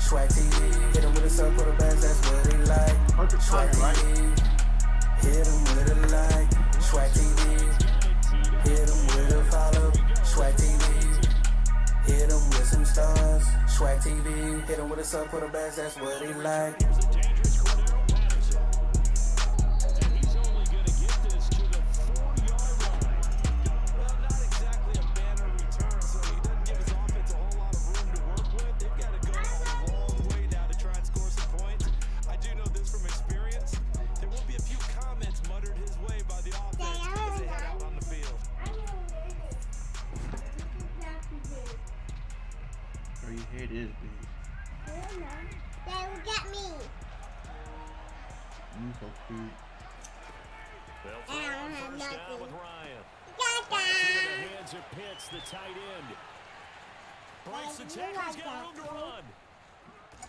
Shwag TV, hit him with a sub for the bands, that's what they like. Shwag TV, hit him with a like. Shwag TV, hit him with a follow. Shwag TV, hit him with some stars. Shwag TV, hit him with a sub for the bands, that's what they like. Your head is big. They will get me. You're so cute. I don't have nothing. With Ryan. Gaga. The hands of Pitts, the tight end. Breaks the tackle, he's got room to run.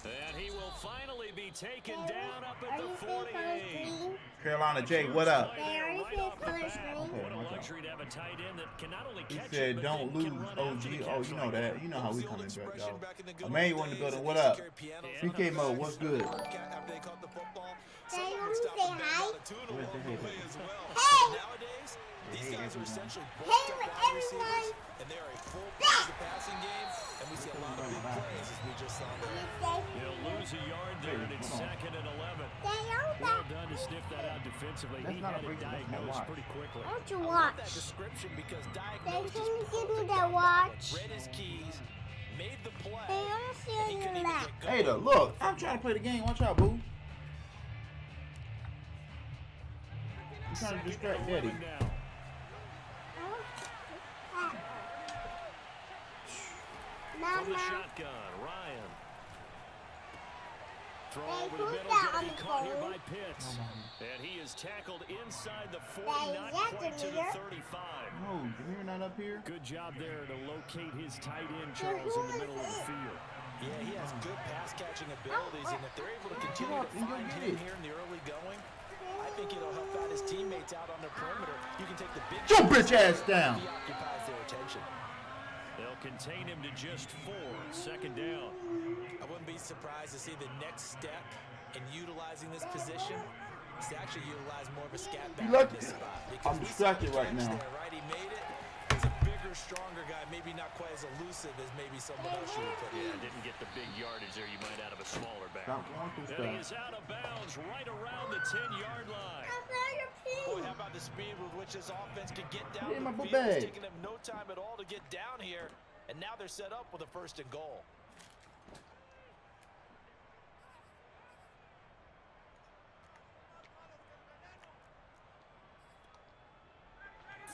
And he will finally be taken down up at the 48. Carolina Jake, what up? They already say color screen. What a luxury to have a tight end that can not only He catch said, it, don't but lose, can run OG. after the Oh, catch you know like that. You know how we coming back, y'all. Emmanuel in the building, what up? CK Mode, what's good? They want to say hi. Where's the head? Hey! These guys are essentially Hey, everyone. and they're a full passing game, and we see a lot of big plays as we just saw there. He'll lose a yard there, and it's 2nd and 11. Well done to sniff that out defensively. That's He not a had it break, that's my diagnosed watch. pretty quickly. Why don't you That watch? description because They diagnosed can just give me perfect that watch. read his keys, made the play. They don't see and he on couldn't your even lap. get going. Hey, look, I'm trying to play the game. Watch out, boo. I'm trying to distract Daddy. Now. From the Mama. shotgun, Ryan. Throw Hey, over the who's middle, that gonna on be the caught here phone? by Pitts. And he is tackled inside the 40, Hey, not that's quite to the Amir. 35. No, Jameer not up here. Good job there to locate his tight end, Charles, in the middle of the field. Yeah, he has good pass catching abilities, and if they're able to continue to find him here in the early going, I think it'll help out his teammates out on the perimeter. You can take the big Your shots bitch ass down. He occupies their attention. They'll contain him to just 4, 2nd down. I wouldn't be surprised to see the next step in utilizing this position is to actually utilize more of a scat back You lucky. in this spot. I'm Because we saw distracted the right catch now. there, right? He made it. He's a bigger, stronger guy, maybe not quite as elusive as maybe someone else you would put in. Yeah, didn't get the big yardage there you might out of a smaller back. Stop going through And he stuff. is out of bounds right around the 10-yard line. Boy, how about the speed with which this offense could get down Hey, my the book field? It's bag. taking them no time at all to get down here, and now they're set up with a 1st and goal.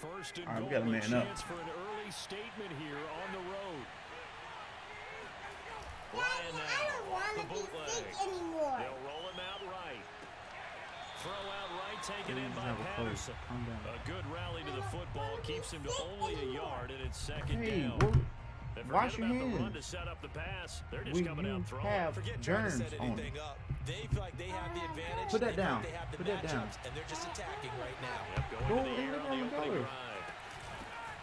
First and All right, we goal, got a man up. chance for an early statement here on the road. Daddy, I don't want to be sick anymore. They'll roll him out right. Throw out right, taken in by Have a play. Patterson. Calm down. A good rally to the football keeps him to only a yard, and it's 2nd Hey, down. what? They Wash forget your about the run hands. to set up the pass. They're just We coming out throwing. have Forget trying to germs set on anything up. They feel like they have the advantage. Put that They feel down. like They have the Put that down. matchups, and they're just attacking right now. Yep, going Go to the air in on the there, opening go. drive.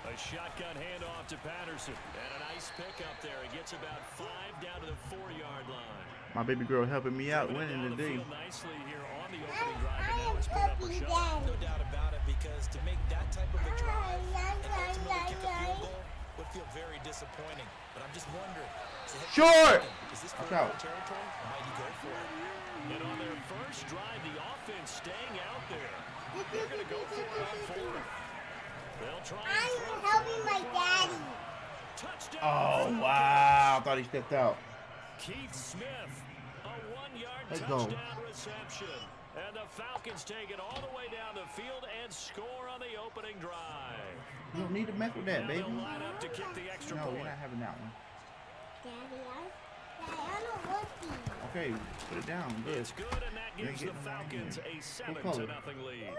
A shotgun handoff to Patterson. And a nice pickup there. He gets about 5 down to the 4-yard line. My baby girl helping me out Moving it winning down the today. field nicely here on the opening drive. I And now am it's put up a puppy shot. daddy. No doubt about it, because to make that type of a drive and ultimately kick a field goal would feel very disappointing. But I'm just wondering, is the head Short! coach thinking, is this Watch football out. territory, or might he go for it? And on their first drive, the offense staying out there. They're going to go for it on 4th. They'll try and I'm throw. helping my daddy. Touchdown. Oh, wow. I thought he stepped out. Keith Smith, a 1-yard Let's go. touchdown reception. And the Falcons take it all the way down the field and score on the opening drive. You don't need to mess with that, Now baby. they'll line up to kick the extra No, point. we're not having that one. Daddy, I don't want these. Okay, put it down. Good. It's good, and that You ain't gives the getting none Falcons here. a 7 What color? to nothing lead.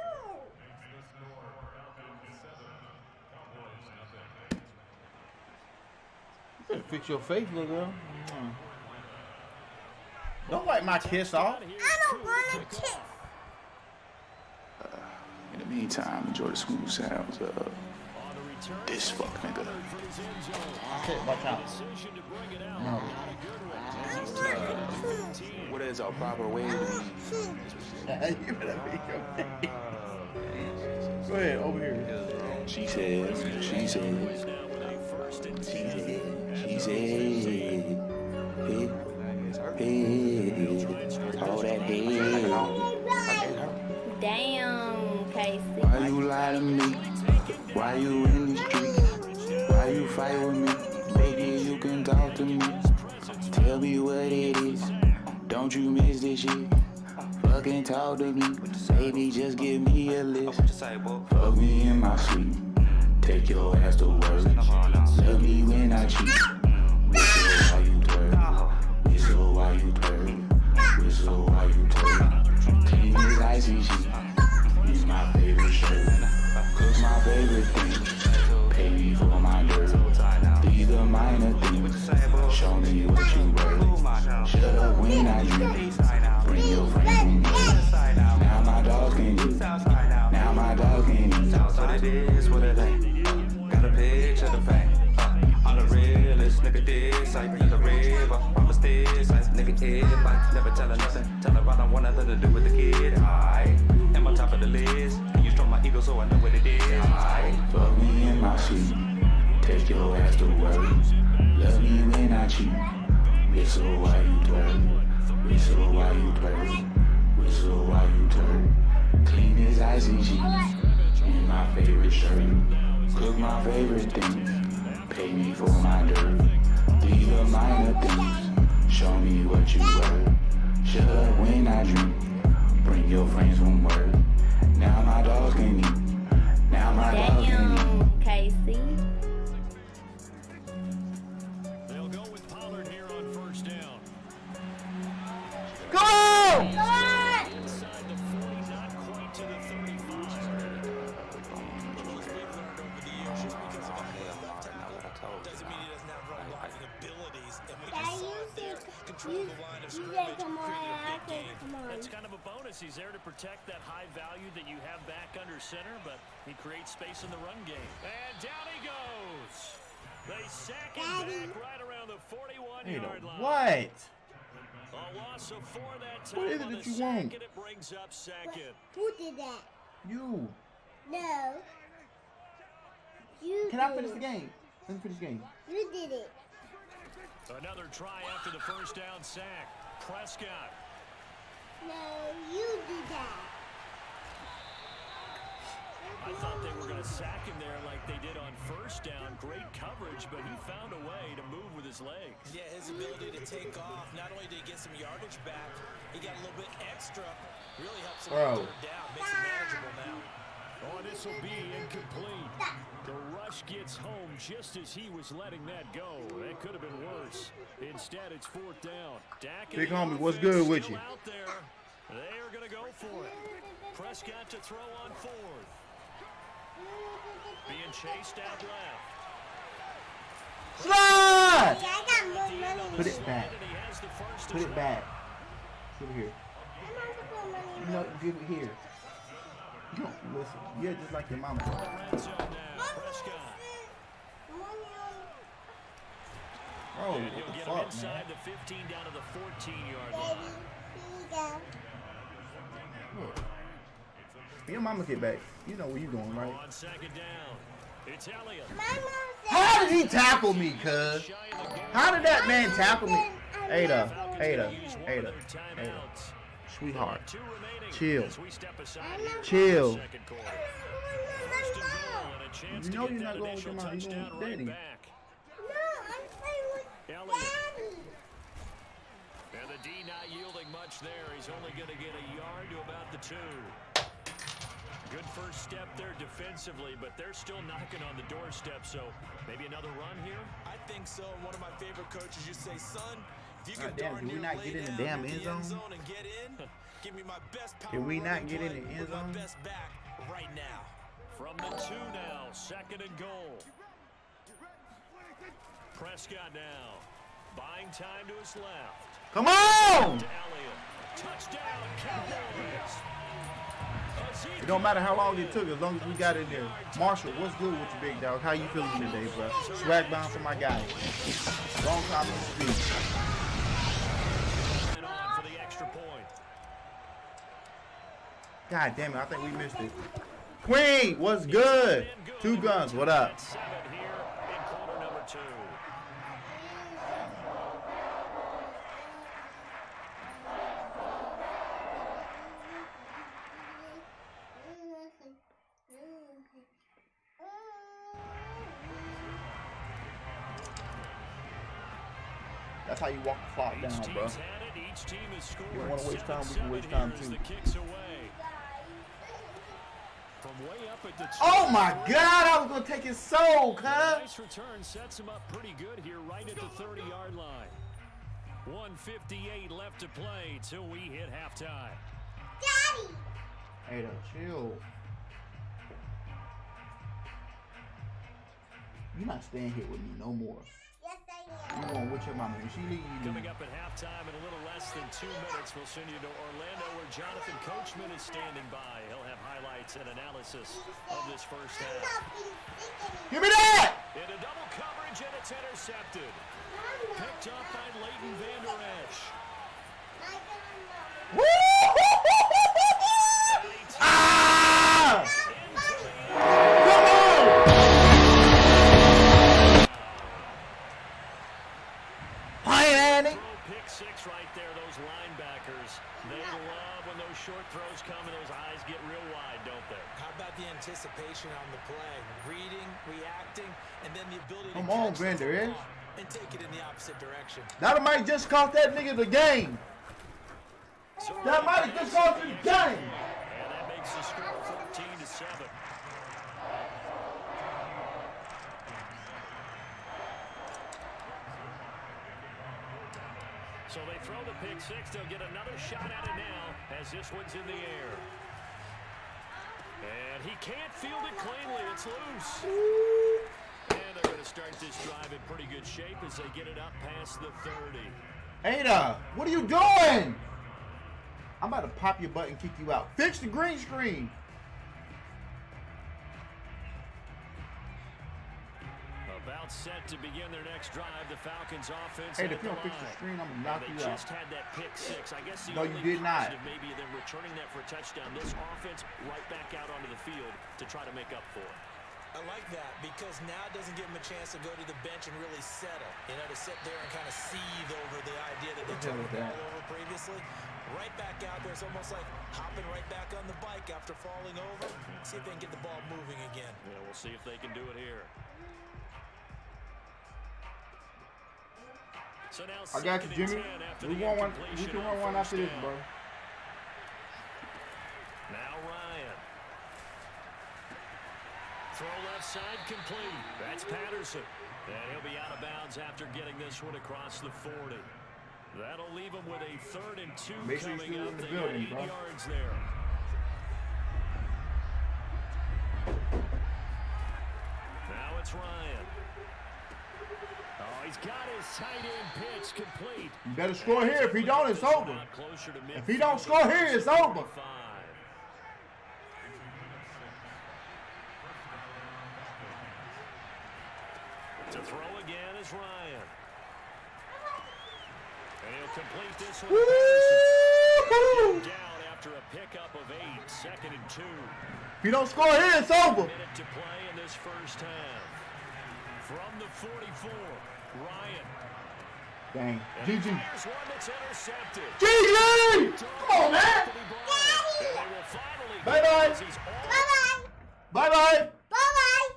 You better fix your face, little girl. Don't wipe my kiss off. I don't want to kiss. In the meantime, enjoy the smooth sounds of On the return, this fuck nigga. for his end zone. Okay, watch out. Decision to bring it out. No. Not a good one. As he's taken there's a proper way to be. You better be okay. Go ahead, over here. She said, hey, all that head. Damn, Casey. Why you lie to me? Why you in the street? Why you fight with me? Baby, you can talk to me. Tell me what it is. Don't you miss this shit? Fucking talk to me. Baby, just give me a list. Fuck me in my sleep. Take your ass to work. Love me when I cheat. Whistle while you twerk. Whistle while you twerk. Whistle while you twerk. Clean as icy sheet. Use my favorite shirt. Cook my favorite thing. Pay me for my dirt. These are minor things. Show me what you worth. Shut up when I drink. Bring your friends with me. Now my dog can eat. Now my dog can eat. What it is, what it ain't. Got a picture of the fame. I'm the realest nigga this. I be the river. I'm a stitch. Nigga hit. I never tell her nothing. Tell her I don't want nothing to do with the kid. I am on top of the list. You stroke my ego so I know what it is. I fuck me in my sleep. Take your ass to work. Love me when I cheat. Whistle while you twerk. Whistle while you twerk. Whistle while you twerk. Clean as icy sheets. In my favorite shirt. Cook my favorite things. Pay me for my dirt. These are minor things. Show me what you worth. Shut up when I drink. Bring your friends from work. Now my dogs can eat. Now my dogs can eat. Casey. They'll go with Pollard here on first down. Go! Inside the 40, not quite to the 35. Doesn't mean he doesn't have run blocking abilities. And we Daddy, just saw it there. Control the line of scrimmage, come on, created a I big said game. come on. That's kind of a bonus. He's there to protect that high value that you have back under center, but he creates space in the run game. And down he goes. They sack him Daddy. back right around the Hey, 41-yard line. what? A loss of 4 that time What is it on that the you sack, want? and it brings up second. Who did that? You. No. You Can I did finish it. the game? Let me finish the game. You did it. Another try after the first down sack. Prescott. No, you did that. I thought they were going to sack him there like they did on first down. Great coverage, but he found a way to move with his legs. Yeah, his ability to take off. Not only did he get some yardage back, he got a little bit extra. Really helps him on third down. Makes it manageable now. Oh, this will be incomplete. The rush gets home just as he was letting that go. That could have been worse. Instead, it's fourth down. Dak Big homie, what's good with you? Out there. They are going to go for it. Prescott to throw on fourth. Being chased out left. Slide! Yeah, I got more money. Put it back. And he has the first Put it back. Put it here. I'm not put money. You know, give it here. You don't listen. You're just like your mama. red zone now. Prescott. Bro, And what he'll the get him fuck, inside man? the 15 down to the 14-yard Baby, line. here you go. Look. When your mama get back, you know where you going, right? On second down, it's Elliott. My mom said. How did he tackle me, cuz? How did that man tackle me? Ada, sweetheart, Two remaining chill, as we step aside chill. second quarter. First and goal and a chance You to know get you're that not going with your initial mom, you going touchdown with right daddy. back. No, I'm playing with Elliott. Daddy. And the D not yielding much there. He's only going to get a yard to about the 2. Good first step there defensively, but they're still knocking on the doorstep, so maybe another run here? I think so. And one of my favorite coaches used to say, son, if you can God damn, darn did we near not lay get in the down damn in end the end zone? zone and get in, give me my best power Did we not running get in play the end with my zone? best back right now. From the 2 now, second and goal. Prescott now, buying time to his left. Come on! To Elliott. Touchdown, Cowboys. It don't matter how long it took, as long as we got in there. Marshall, what's good with you, big dog? How you feeling today, bro? Swag bound for my guy. Long time no speak. And on for the extra God damn it, I think we missed it. Queen, what's good? Two Guns, what up? 7 here in quarter number 2. That's how you walk the clock Each down, team's bro. had it. Each team has scored. You don't wanna waste time, we can 7-7 waste time here as too. the kicks away. From way up at the Oh my God, I was gonna take his soul, cuz. Nice return sets him up pretty good here, right at the 30-yard line. 1:58 left to play till we hit halftime. Daddy! Hey, chill. You're not staying here with me no more. Yes, I You am. going with your mama. When she leave, you Coming leave. up at halftime in a little less than 2 minutes, we'll send you to Orlando where Jonathan Coachman is standing by. He'll have highlights and analysis of this first I'm half. not being sick anymore. Give me that! Into double coverage, and it's intercepted. Mama. Picked up by Leighton Vander Esch. My grandma. Woo! Ah! Come on! Hi, Annie. Throw pick 6 right there, those linebackers. They love when those short throws come and those eyes get real wide, don't they? How about the anticipation on the play? Reading, reacting, and then the ability to Come on, catch the Vander Esch. football and take it in the opposite direction. That might just cost that nigga the game. That might have just cost him the game. And that makes the score 14-7. So they throw the pick 6. They'll get another shot at it now as this one's in the air. And he can't field it cleanly. It's loose. And they're going to start this drive in pretty good shape as they get it up past the 30. Ada, what are you doing? I'm about to pop your butt and kick you out. Fix the green screen. About set to begin their next drive. The Falcons offense. Hey, at if you don't the fix the line. screen, I'm gonna knock They you out. just had that pick 6. I guess the No, you only did not. positive maybe them returning that for a touchdown. This offense right back out onto the field to try to make up for it. I like that because now it doesn't give them a chance to go to the bench and really settle. You know, to sit there and kind of seethe over the idea that they What the hell turned was the that? ball over previously. Right back out there. It's almost like hopping right back on the bike after falling over. See if they can get the ball moving again. Yeah, we'll see if they can do it here. So now I got you, Jimmy. We want one. We can run one after this, bro. Now Ryan. Throw left side complete. That's Patterson. And he'll be out of bounds after getting this one across the 40. That'll leave him with a 3rd and 2 Make sure you're coming still up. in the They got building, 8 bro. yards there. Now it's Ryan. Oh, he's got his tight end pitch complete. You better score here. If he don't, it's over. Closer to If he don't score here, it's over. 45. To throw again is Ryan. And he'll complete this one. Woo! Down after a pickup of 8, 2nd and 2. If he don't score here, it's over. Minute to play in this first half. From the 44, Ryan. Dang. And GG. he fires one that's intercepted. GG! Come on, man. Anthony Brown. And they will finally Bye-bye. get it as he's all- Bye-bye. Bye-bye. Bye-bye.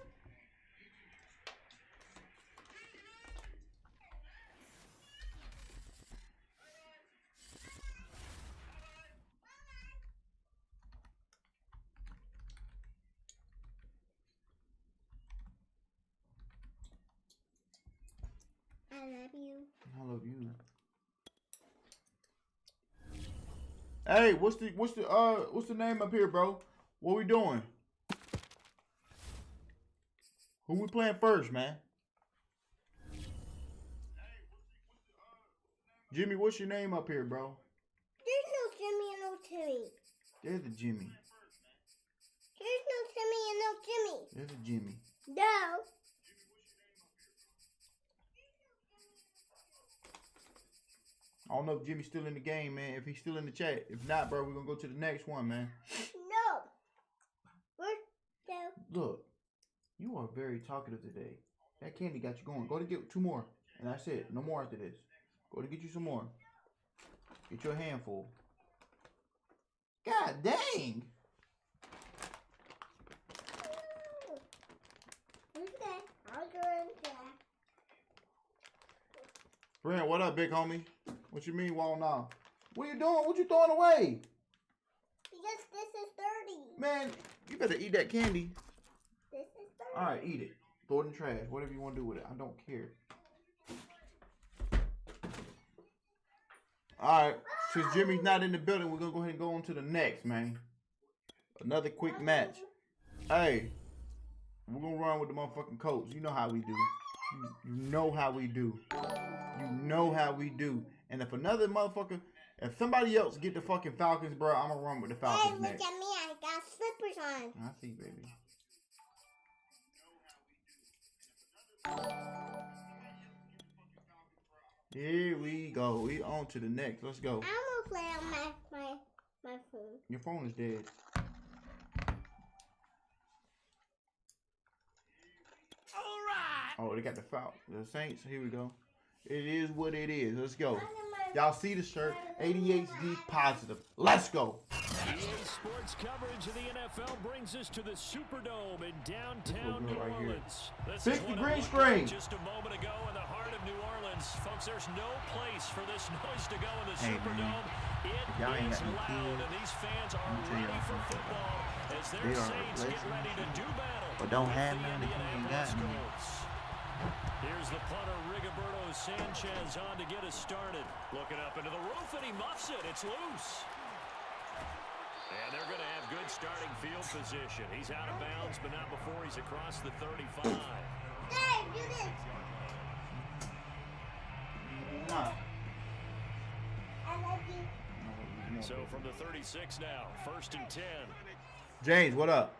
I love you. I love you. Hey, what's the name up here, bro? What we doing? Who we playing first, man? Jimmy, what's your name up here, bro? There's no Jimmy and no Timmy. There's a Jimmy. There's no Timmy and no Jimmy. There's a Jimmy. No. I don't know if Jimmy's still in the game, man. If he's still in the chat. If not, bro, we're going to go to the next one, man. No. Look, you are very talkative today. That candy got you going. Go to get 2 more. And that's it. No more after this. Go to get you some more. Get your handful. God dang. Okay, I'll go in there. Brent, what up, big homie? What you mean, wall now? What you doing? What you throwing away? Because this is dirty. Man, you better eat that candy. This is dirty. Alright, eat it. Throw it in the trash. Whatever you want to do with it. I don't care. Alright. Since Jimmy's not in the building, we're going to go ahead and go on to the next, man. Another quick match. Hey. We're going to run with the motherfucking Colts. You know how we do. You know how we do. You know how we do. And if another motherfucker, if somebody else get the fucking Falcons, bro, I'm going to run with the Hey, Falcons look next. at me. I got slippers on. I see, baby. Here we go. We on to the next. Let's go. I'm gonna play on my phone. Your phone is dead. Oh, they got the foul. The Saints. Here we go. It is what it is. Let's go. Y'all see the shirt? ADHD positive. Let's go. EA Sports coverage of the NFL brings us to the Superdome in downtown New right here. Orleans. This Fix is the what it green looked screen. like just a moment ago in the heart of New Orleans. Folks, there's no place for this noise to go in the Hey, Superdome. man. It Y'all ain't is got no loud, kids. and these fans are Let me tell ready y'all for something. football as their They are Saints get blessing ready to do battle. But don't with have the none if you ain't got Indianapolis none. Colts. Here's the punter, Rigoberto Sanchez, on to get us started. Looking up into the roof, and he muffs it. It's loose. And they're going to have good starting field position. He's out of bounds, but not before he's across the 35. Dad, do this. Nah. I like you. So from the 36 now, 1st and 10. James, what up?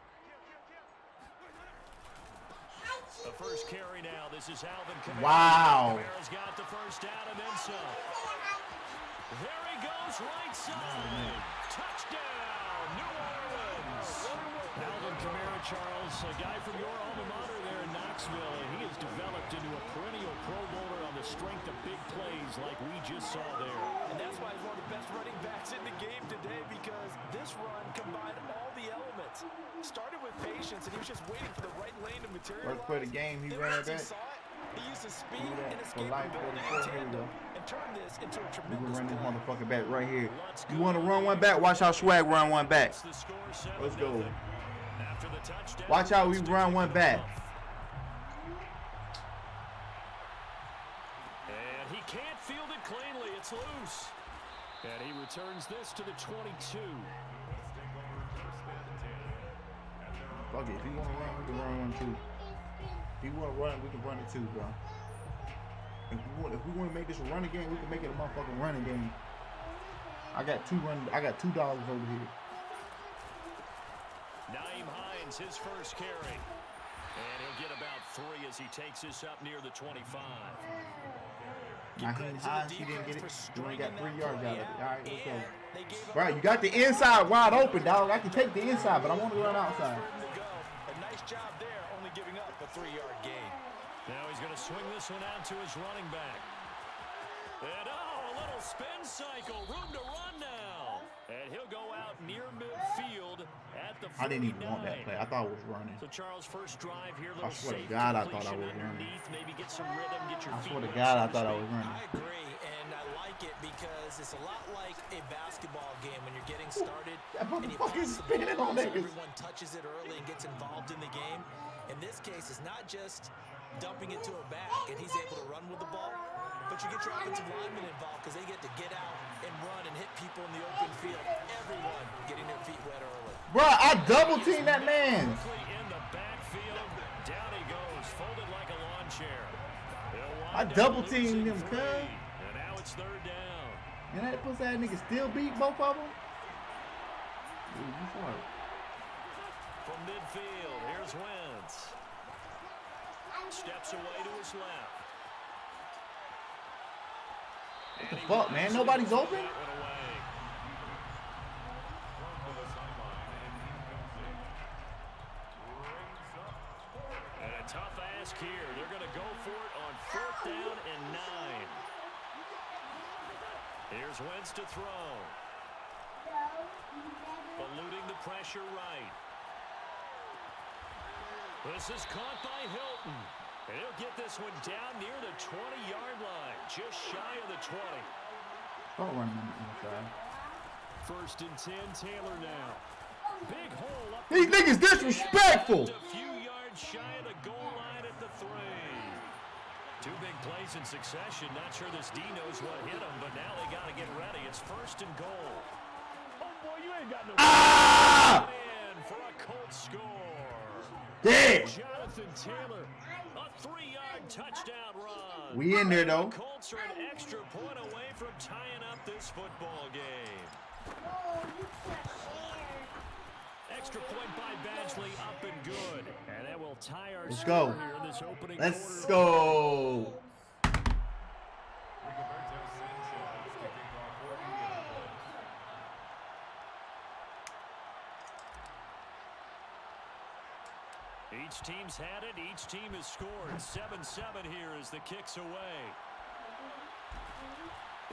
The first carry now. This is Alvin Kamara. Wow. Kamara's got the first down and then some. There he goes, right side. Touchdown, New Orleans. Alvin Kamara, Charles, a guy from your alma mater there in Knoxville, and he has developed into a perennial Pro Bowler on the strength of big plays like we just saw there. And that's why he's one of the best running backs in the game today, because this run combined all the elements. Started with patience, and he was just waiting for the right lane to materialize. First play of the game, he And ran once he back. saw it, he used his speed Look at and that. For life, escapability in 44, here we tandem go. and turned this into a We tremendous gonna run this play. motherfucker back right here. You want to run one back? Watch how Shwag run one back. The score, Let's go. 7-0. After the touchdown, Watch how we run one back. And he can't field it cleanly. It's loose. And he returns this to the 22. Fuck it. If you want to run, we can run one too. If you want to run, we can run it too, bro. If we want to make this a running game, we can make it a motherfucking running game. I got $2 over here. Naeem Hines, his first carry. And he'll get about 3 as he takes this up near the 25. Naeem Hines, he didn't get it. He only got 3 yards out of it. All right, let's go. They gave up Bro, you got the inside wide open, dog. I can take the inside, but I want to run outside. to go. A nice job there, only giving up a 3-yard gain. Now he's going to swing this one out to his running back. And a little spin cycle. Room to run now. And he'll go out near midfield at the 49. I didn't even want that play. I thought it was running. So Charles, first drive here. I swear to God, I thought I was running. Maybe get some rhythm, get your I feet swear to wet, God, I so to thought I speak. was running. I agree, and I like it because it's a lot like a basketball game when you're getting started. That and you motherfucker's pass the spinning ball on so niggas. everyone touches it early and gets involved in the game. In this case, it's not just dumping it to a back and he's able to run with the ball, but you get your offensive linemen involved because they get to get out and run and hit people in the open field. Everyone getting their feet wet early. Bro, I double teamed that man. Quickly in the backfield. Down he goes, folded like a lawn chair. They'll wind I up double losing teamed him, 3. cuz. And now it's 3rd down. And that pussy ass nigga still beat both of them? Dude, you smart. From midfield, here's Wentz. Steps away to his left. What the fuck, man? Nobody's open? That one away. risk here. They're going to go for it on 4th down and 9. Here's Wentz to throw. Eluding the pressure right. This is caught by Hilton. And he'll get this one down near the 20-yard line, just shy of the 20. Don't run inside. 1st and 10, Taylor now. Big hole up. These niggas disrespectful. A few yards shy of the goal line at the 3. 2 big plays in succession. Not sure this D knows what hit him, but now they got to get ready. It's 1st and goal. Oh, boy, you ain't got no... Ah! In for a Colts score. Damn. Jonathan Taylor, a 3-yard touchdown run. We in there, though. The Colts are an extra point away from tying up this football game. Extra point by Badgley, up and good. And that will tie our Let's score go. here in this opening Let's quarter. go. Each team's had it. Each team has scored. 7-7 here as the kick's away.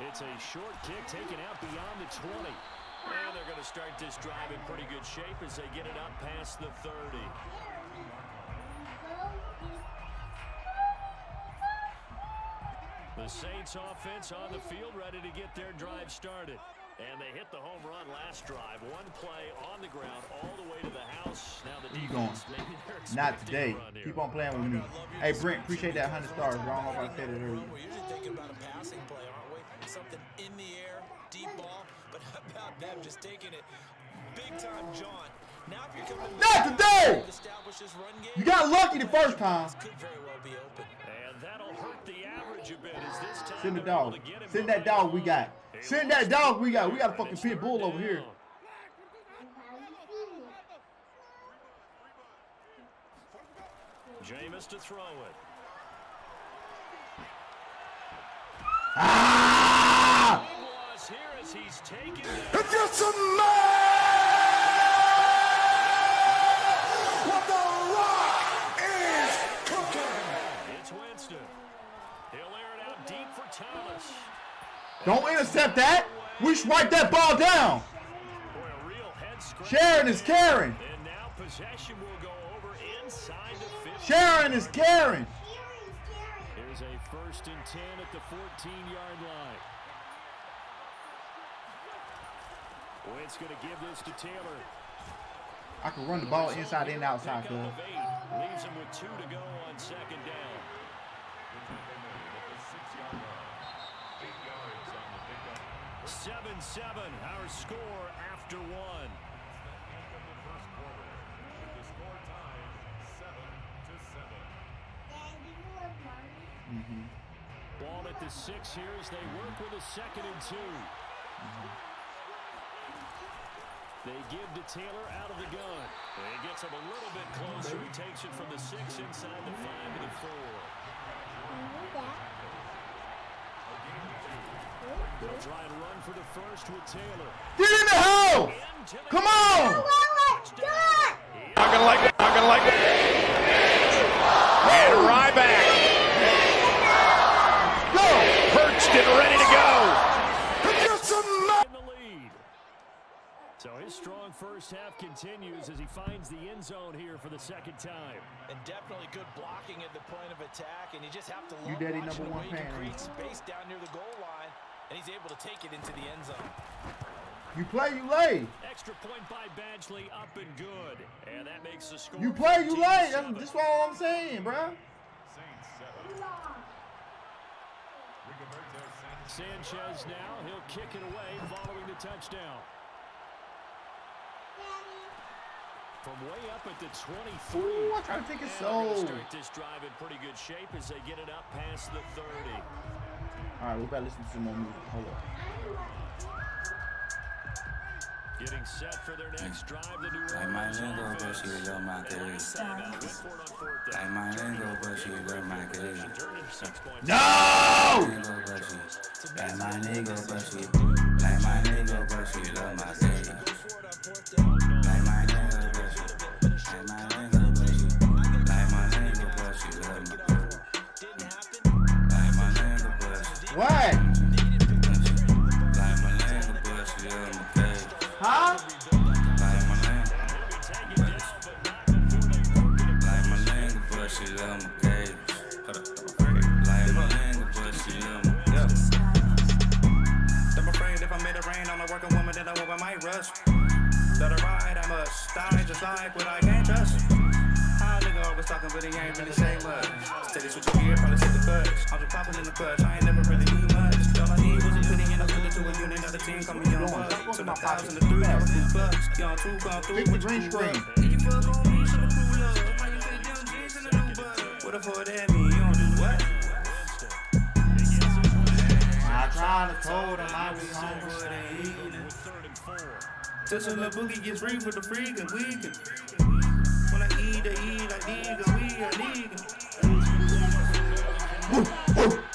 It's a short kick taken out beyond the 20. And they're going to start this drive in pretty good shape as they get it up past the 30. The Saints offense on the field ready to get their drive started. And they hit the home run last drive. One play on the ground all the way to the house. Now the defense, maybe they're Not expecting today. a run here. Keep on playing with me. Hey, Brent, appreciate that 100 stars. Bro. I don't know if I said it earlier. We're usually thinking about a passing play, aren't we? Something in the air, deep ball. But how about them just taking it big time, John? Now if you're coming Not today! establish this run game, You got lucky the first time. this could very well be open. And that'll hurt the average a bit as this time Send the they're able dog. to get him Send that going. dog we got. Send that dog we got. We got a fucking pit bull over here. Jameis to throw it. Ah! Big loss here as he's taken down. It's a man! What the Rock is cooking! It's Winston. He'll air it out deep for Thomas. Don't intercept that. We swipe that ball down. Boy, a real head scratch. Sharon is carrying. And now possession will go over inside the 50. Sharon is carrying. Here's a 1st and 10 at the 14-yard line. Wentz going to give this to Taylor. I can run the ball inside and outside, Pickup cuz. of 8. Leaves him with 2 to go on 2nd down. 7-7, our score after 1. Ball at the 6 here as they work with a 2nd and 2. They give to Taylor out of the gun. He gets him a little bit closer. He takes it from the 6 inside the 5 to the 4. They'll try and run for the 1st with Taylor. Get in the hole! Into the Come on! Not gonna like it. Not gonna like it. And Ryback Go! perched and ready to go. It's a man! in the lead. So his strong first half continues as he finds the end zone here for the 2nd time. And definitely good blocking at the point of attack, and you just have to You love daddy watching number the one way he fan, can create ain't space down near the goal line, and he's able to take it into the end zone. You play, you lay. Extra point by Badgley, up and good. And that makes the score. You play, you lay. 14-7. That's all I'm saying, bro. Sanchez now, he'll kick it away following the touchdown. From way up at the 23. Ooh, I try to take it And they're gonna slow. start this drive in pretty good shape as they get it up past the 30. All right, we better listen to some more music. Hold up. Getting set for their next drive, the New Like my Orleans lingo, but offense. she love my They career. time out, went for it on 4th down. Like my lingo, but she love my career. Turned into 6 points. No! Lingo, but she like my nigga, but she like my nigga, but she love my career. Like my nigga, but she like my nigga, but she like my nigga, but she love my like Russ. Let her ride, I must die just like what I can't trust. How a nigga always talking, but he ain't really say much. Steady switch your gear, probably take the clutch. I'm just popping in the clutch, I ain't never really need much. All I need was a penny and I put it to a unit. Now the team call me Young Bud. To the 1,000 to 3, I'm a few bucks. Young 2 come through with green screen. You fuck on me, show the cool love. How you say young jeans in the new bud? What if for that mean you don't do what? I tried to told him I was home for the evening. Just a little boogie gets free for the freak and weekend. When I eat, I eat like niggas, we are niggas.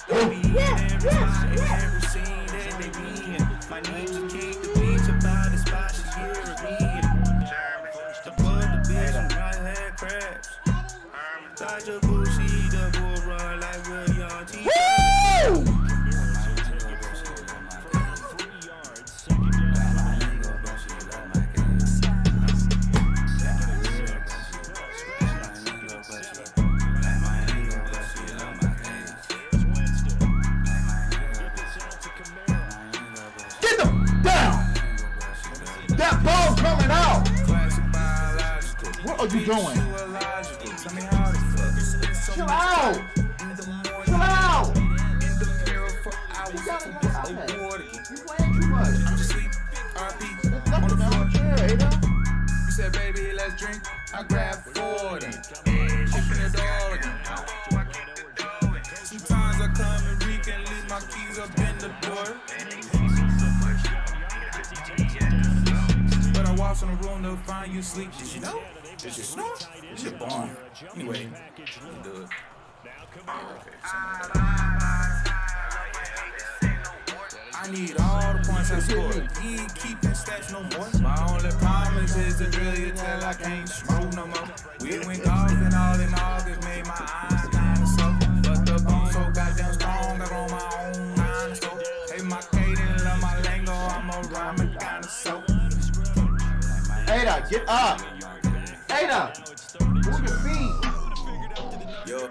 Don't be in every spot, every scene that they be in. My need to keep the beach about the spot she's here again. The bud, the bitch, and I had crabs. Dodger Bushi, the bull run like William T. That ball coming out! What are you doing? Chill out! Chill out! You gotta get out of it. You playing too much. I'm just sleep. RP. There's nothing down here, Ada. You said, baby, let's drink. I grabbed 40. Chicken the dog. Sometimes I come and reek and leave my keys up in the door. But I walk in the room to find you sleep. Did you know? Did you snort? It's your barn. Anyway, you do it. I need all the points I scored. He ain't keeping stats no more. My only promise is to drill you till I can't smoke no more. We went golfing all in August, made my eyes kinda slow. But the bone so goddamn strong, I roll my own kind of soap. Hey, my cadence, love my lingo, I'm a rhyming kind of soap. Ada, get up! Ada! Move your feet! Yo.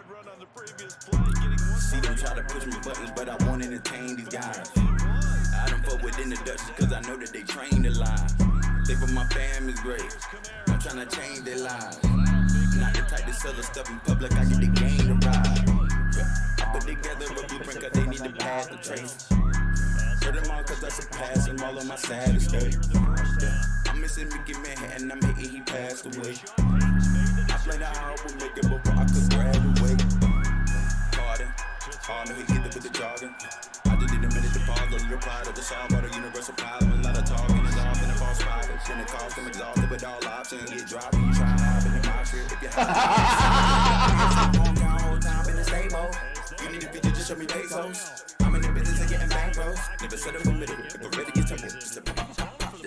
See them try to push me buttons, but I won't entertain these guys. I don't fuck with introductions, cause I know that they trained to lie. They for my fam is great. I'm trying to change their lives. Not the type to sell the stuff in public, I get the game to ride. Yeah. I put together a blueprint cause they need to pass the trace. Hurt them all cause I surpassed them all on my saddest day. Yeah. I'm missing Mickey Manhattan, I'm hitting, he passed away. I played a hard with making before I could graduate. Harder, he hit with the jargon. I just need a minute to pause, a little pride of the solve all the universal problem. A lot of talking is off in a false private. Then it cost them exhausted with all options. Get dropped, you try to hop in the box trip. If you have a long down whole time in the stable. You need a picture, just show me pesos. I'm in the business of getting bankrolls. Never settle for middle. If I'm ready, get temple. Just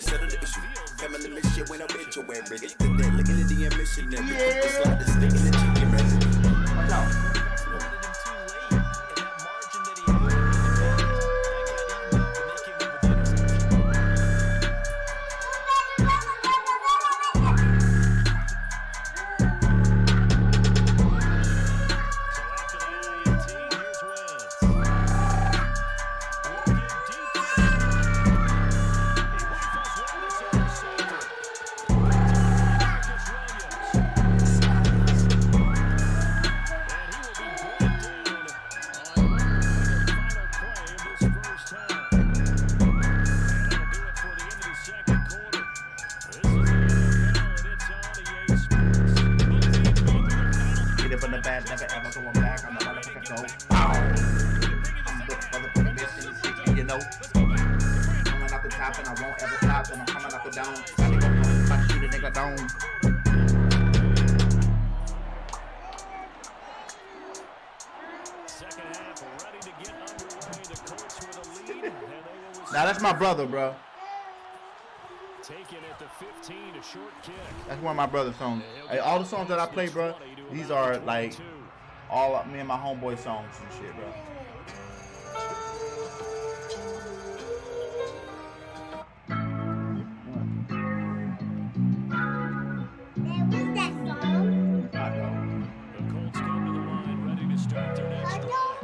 settle the issue. Family mission when I'm obituary. It's the dead, looking at the missionary. It's like the stick in the chicken breast. Watch out. Never ever going back. I'm the motherfucker go. I'm the motherfucking bitch, you know. Coming out the top and I won't ever stop. And I'm coming out the down. I think I'm about to shoot a nigga down. Second half ready to get underway. The Colts with a lead. Now that's my brother, bro. Taking at the 15, a short kick. That's one of my brother's songs. Hey, all the songs that I play, bro, these are like all me and my homeboy songs and shit, bro. What's that song? I know. The Colts come to the line, ready to start their next drive.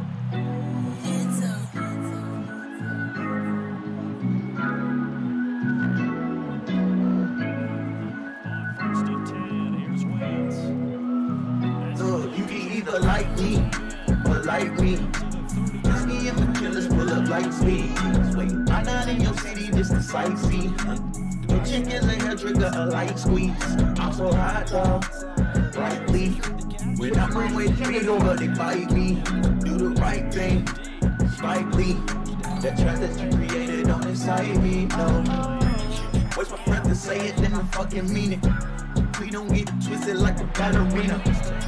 me. Whiskey and the killers pull up like speed. Wait, I'm not in your city, just a sightsee. The chick is a hair trigger, a light squeeze. I'm so hot, dog, brightly. When I'm on way feet over, they bite me. Do the right thing, slightly. That trap that you created don't excite me, no. Wait for breath to say it, then I fucking mean it. We don't get twisted like a ballerina.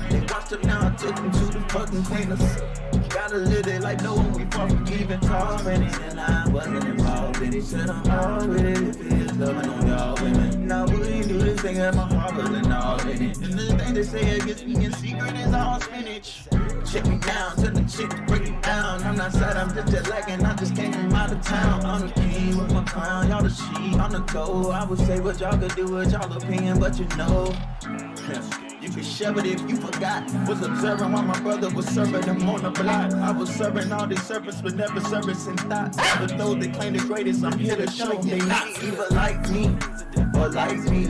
They watched him now, I took him to the fucking cleaners. Gotta live it like no one we far from even talking. And I wasn't involved in it. Said I'm all with it if it is loving on y'all women. Now we do this thing at my heart, and all in it. And the thing they say against me in secret is all spinach. Check me down, tell the chick to break it down. I'm not sad, I'm just jet lagging, I just came from out of town. I'm the king with my crown, y'all the sheep, I'm the gold. I would say what y'all could do with y'all opinion, but you know. You can shove it if you forgot. Was observing while my brother was serving them on the block. I was serving all these serpents, but never servicing thoughts. But those that claim the greatest, I'm here to show they not either like me or like me.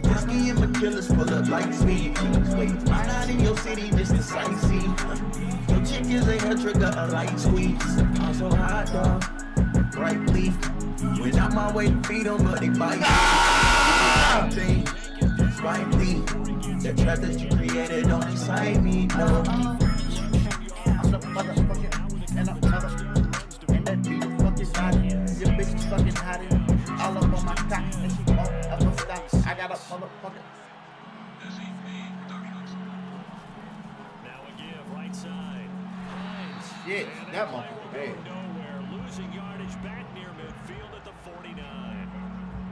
Whiskey and my killers pull up like speed. Wait, I'm not in your city, just a sightsee. Your chick is a hair trigger, a light squeeze. I'm so hot, dog, brightly. When I'm my way to feed them, but they bite me. Slightly. The trap that you created don't excite me, no. I'm the motherfucking, and I'm motherfucking, and that beat is fucking hot. Your bitch is fucking hot. All up on my cock, and she won't ever stop. I got a motherfucker. Now a give, right side. Shit, that motherfucker bad. Nowhere, losing yardage back near midfield at the 49.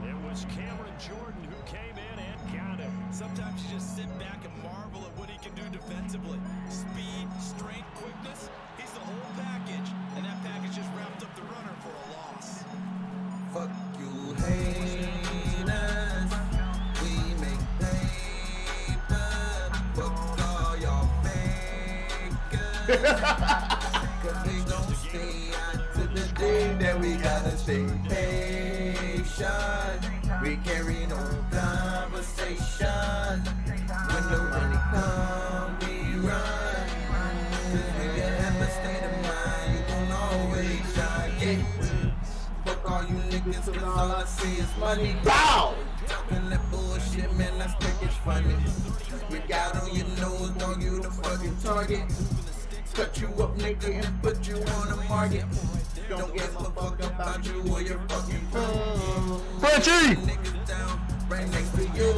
It was Cameron Jordan who came in and counted. Sometimes you just sit back and marvel at what he can do defensively. Speed, strength, quickness. He's the whole package. And that package just wrapped up the runner for a loss. Fuck you, haters. We make paper. Fuck all y'all fakers. Cause we gon' stay out to the day that we gotta stay patient. We carry no conversation. When the money come, we run. Cause when you have a state of mind, you gon' always shine. Yeah. Fuck all you niggas, cause all I see is money. Bow! Talking that bullshit, man, let's think it's funny. We got on your nose, dog, you the fucking target. Cut you up, nigga, and put you on the market. Don't give a fuck about you or your fucking phone. Frenchie! Niggas down, right next to you.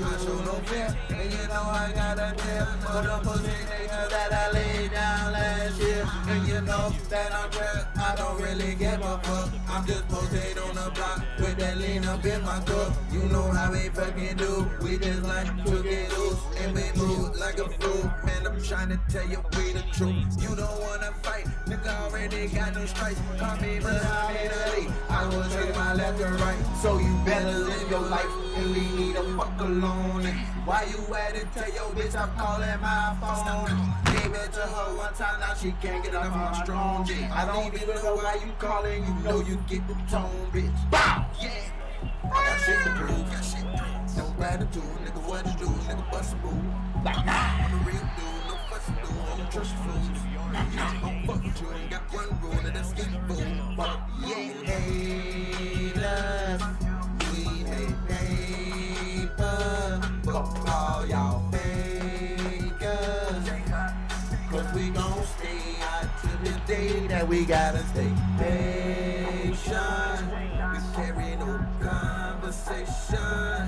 I show no fear, and you know I got a deal. For the pussy niggas that I laid down last year. And you know that I'm trapped, I don't really give a fuck. I'm just posted on the block with that lean up in my cup. You know how we fucking do. We just like to get loose and we move like a fool. Man, I'm trying to tell you we the truth. You don't wanna fight, nigga already got no stripes. Call me, but I'm in a league. I will take my left and right. So you better live your life and leave me the fuck alone. Why you at it? Tell your bitch I'm calling my phone. Gave it to her one time, now she can't get off my strong G. I don't even know why you calling, you know you get the tone, bitch. Bow! Yeah! I got shit to prove, got shit to prove. No gratitude, nigga, what to do, nigga, bust a move. Like, nah, I'm a real dude, no fuss to do, I don't trust fools. Don't fuck with you, ain't got one rule, and that's get fool. Fuck, yeah, haters. We make paper. Fuck all y'all fakers. Cause we gon' stay out to the day that we gotta stay patient. We carry no conversation.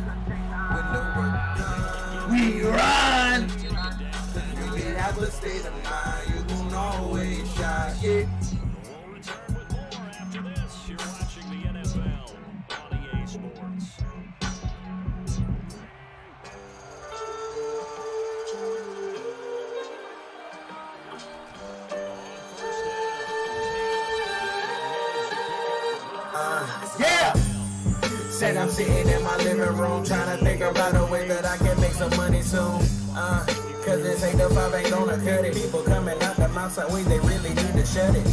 When the work comes, we run. Cause we have a state of mind, you gon' always shine. Yeah. We'll return with more after this. You're watching the NFL on EA Sports. Yeah! Said I'm sitting in my living room trying to think about a way that I can make some money soon. Cause this ain't the 5 ain't gonna cut it. People coming out the mouth sideways, they really need to shut it.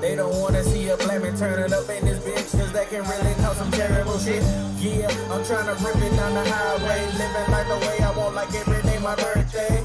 They don't wanna see a black man turning up in this bitch, cause that can really cause some terrible shit. Yeah, I'm trying to rip it down the highway, living life the way I want, like every day my birthday.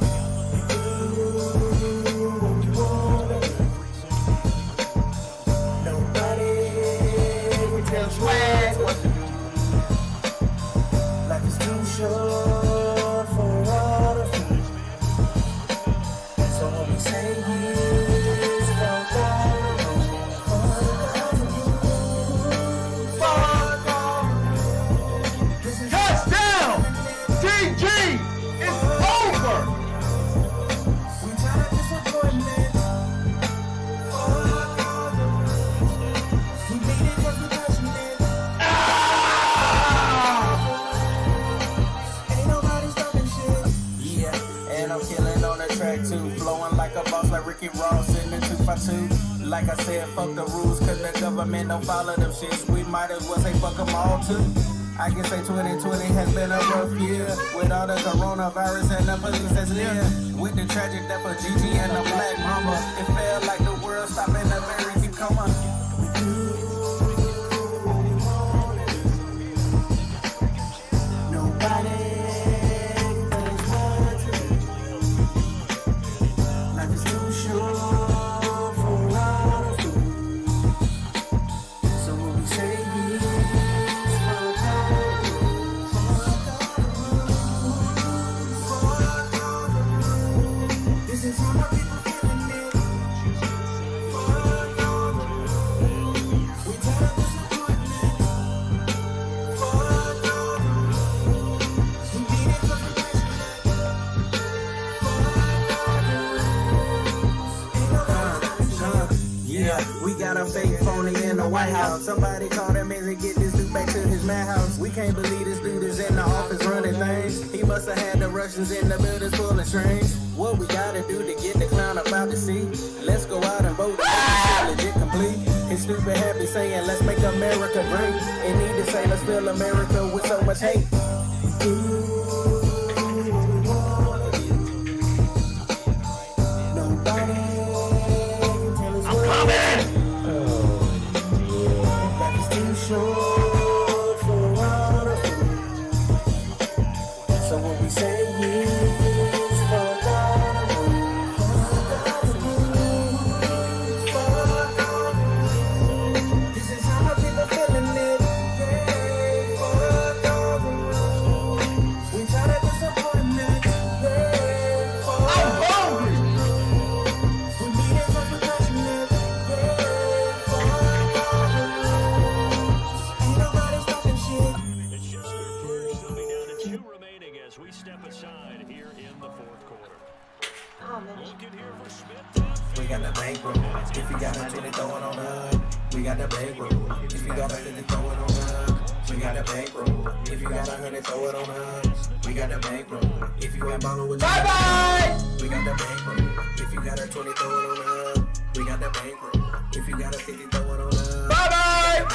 too. Like I said, fuck the rules, cause the government don't follow them shits. We might as well say fuck them all too. I can say 2020 has been a rough year, with all the coronavirus and the police that's near. With the tragic death of Gigi and the Black Mamba, it felt like the world stopped in a very deep coma. Nobody knows what to do. Life is too short for all of you. So when we say yes, fuck all the rules. This is how my people feeling it. Fuck all the rules. We tired of disappointment. Fuck all the rules. We need it for compassionate. Fuck all the rules. Yeah, we got a fake phony in the White House. Somebody call that man and get this dude back to his madhouse. We can't believe this dude is in the office running things. He must have had the Russians in the buildings pulling strings. What we gotta do to get the clown up out the seat? Let's go out and vote to make this shit legit complete. His stupid habit saying let's make America great. And need to say let's fill America with so much hate. Nobody can tell us what life is too short for all of us. So when we say yes, fuck all the rules. Fuck all the rules. This is how my people feeling it. Yeah, fuck all the rules. We tired of disappointment. Yeah, fuck all the rules. We need it for compassionate. Yeah, fuck all the rules. Ain't nobody stopping shit. It's just their first. They'll be down to 2 remaining as we step aside here in the 4th quarter. Looking here for Smith. We got the bankroll. If you got a 20, throw it on up. We got the bankroll. If you got a 50, throw it on up. We got the bankroll. If you got 100, throw it on up. We got the bankroll. If you ain't ballin' with bye bye. We got the bankroll. If you got a 20, throw it on up. We got the bankroll. If you got a 50, throw it on up. Bye bye.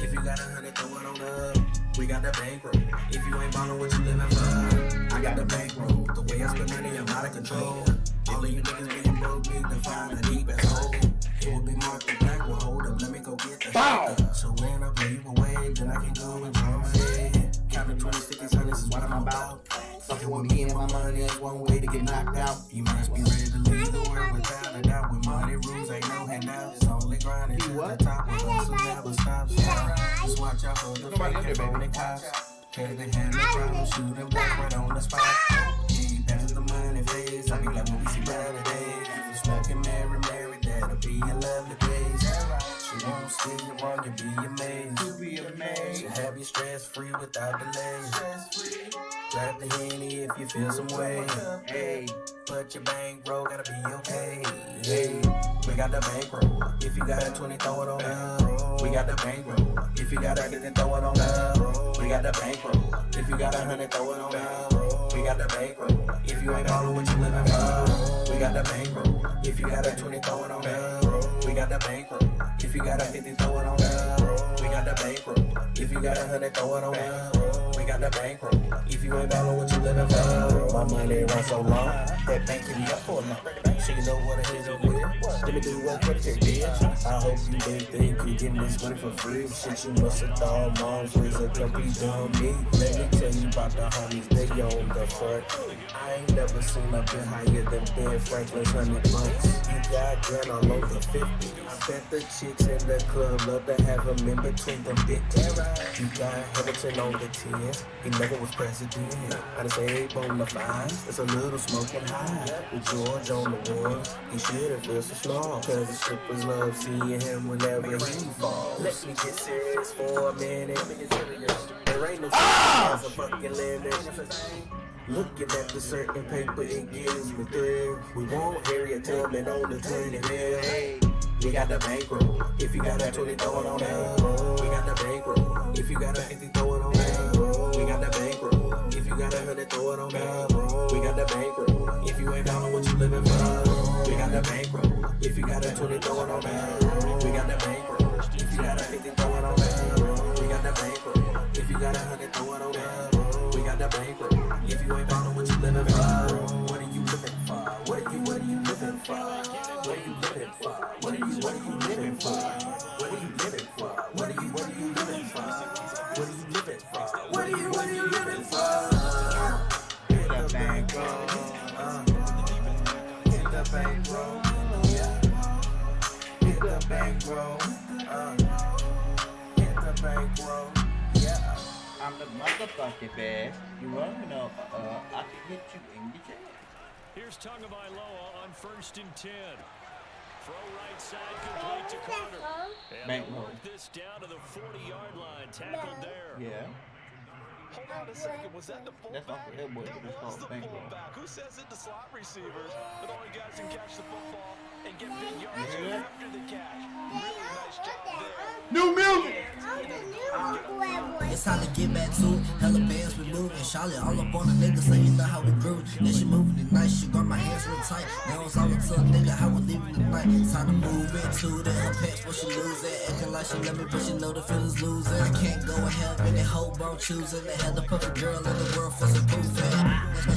If you got 100, throw it on up. We got the bankroll. If you ain't ballin' what you living for, I got the bankroll. The way I spend money, I'm out of control. All of you niggas being broke need to find a deep ass hole. It will be marked with black. Well, hold up, let me go get the shotgun. So when I play you away, then I can go and draw my head. Counting 20s, 50s, 100s is what I'm about. Fucking with me and my money is one way to get knocked out. You must be ready to leave the world without a doubt. With money rules, ain't no handouts. Only grinding to the top. With hustle never stops. Just watch out for the fake and phony cops. Cause they had no problem shooting back right on the spot. Yeah, that's the money phase. I be like when we see better days. If you smoking Mary, that'll be your lovely days. She won't steer you wrong, you'll be amazed. She'll have you stress free without delays. Grab the Henny if you feel some way. Hey, but your bankroll gotta be okay. Hey, we got the bankroll. If you got a 20, throw it on up. We got the bankroll. If you got a 50, throw it on up. We got the bankroll. If you got 100, throw it on up. We got the bankroll. If you ain't ballin' what you living for, we got the bankroll. If you got a 20, throw it on up. We got the bankroll. If you got a 50, throw it on up. We got the bankroll. If you got 100, throw it on up. We got the bankroll. If you ain't ballin' what you living for, my money run so long that bank can be up for a month. So you know what it is over here. Let me do what credit check, bitch. I hope you didn't think you getting this money for free. Shit, you must have thought moms was a complete dummy. Let me tell you about the homies, they on the front. I ain't never seen a bit higher than Ben Franklin's 100 bucks. You got grand all over 50. I bet the chicks in the club love to have him in between them bitches. You got Hamilton on the 10s. He never was president. I just say on the 5s. It's a little smoking high. With George on the ones, he shouldn't feel so small. Cause the strippers love seeing him whenever he falls. Let me get serious for a minute. There ain't no as a fucking limit. Looking at the certain paper, it gives me thrill. We won't Harriet Tubman on the 20 mil. We got the bankroll. If you got a 20, throw it on up. We got the bankroll. If you got a 50, throw it on up. We got the bankroll. If you got 100, throw it on up. We got the bankroll. If you ain't down on what you living for, we got the bankroll. If you got a 20, throw it on that. We got that bankroll. If you got a 50, throw it on that. We got that bankroll. If you got 100, throw it on that. We got that bankroll. If you ain't ballin', what you living for? What are you living for? What are you living for? What are you living for? What are you living for? What are you living for? What are you living for? What are you living for? What are you living for? Hit the bankroll. Hit the bankroll. Hit the bankroll. Hit the bankroll. Yeah. I'm the motherfucking best. You wanna know? I can hit you in the chest. Here's Tagovailoa on 1st and 10. Throw right side, complete to Carter. And they'll work this down to the 40-yard line. Tackled there. Yeah. Hold on a second, was that the fullback? That's Uncle Elboy. It's called The bankroll. fullback. Who says it? The slot receivers. But only guys can catch the football and get big yards You hear that? after the catch. Really nice job there. New music! It's time to get back to it. Hella bands we moving. Charlotte all up on the nigga, so you know how we grooving. Yeah, she moving it nice. She got my hands real tight. Now it's all up to a nigga how we leaving tonight. Time to move into it. Her pants where she lose it. Acting like she love me, but she know the feelings losing. I can't go and have any hope bro choosing. They had the perfect girl in the world for some proof.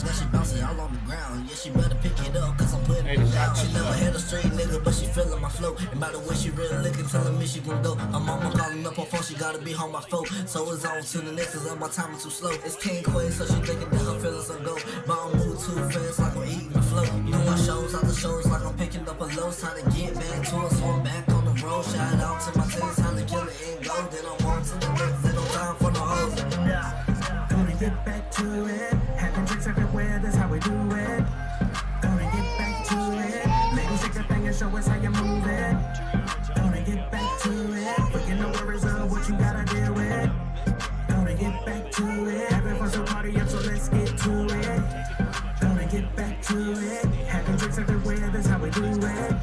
Now she bouncing all on the ground. Yeah, she better pick it up, cause I'm putting it down. She never had a straight nigga, but she feeling my flow. And by the way she really looking, telling me she gon' go. I'm mama calling up her phone, she gotta be home by 4. So it's on to the next, cause my time is too slow. It's King Queen, so she thinking that her feelings will go. But I don't move too fast, like I'm eating the flow. Doing shows after shows, like I'm picking up a low. Time to get back to it, so I'm back on the road. Shout out to my team, time to kill it and go. Then I'm on to the next, ain't no time for the hoes. Gonna get back to it. Having drinks everywhere, that's how we do it. Gonna get back to it. Ladies, shake that thing and show us how you move it. Gonna get back to it. Forget no worries of what you gotta deal with. Gonna get back to it. Having fun, so party up, so let's get to it. Gonna get back to it. Having drinks everywhere, that's how we do it.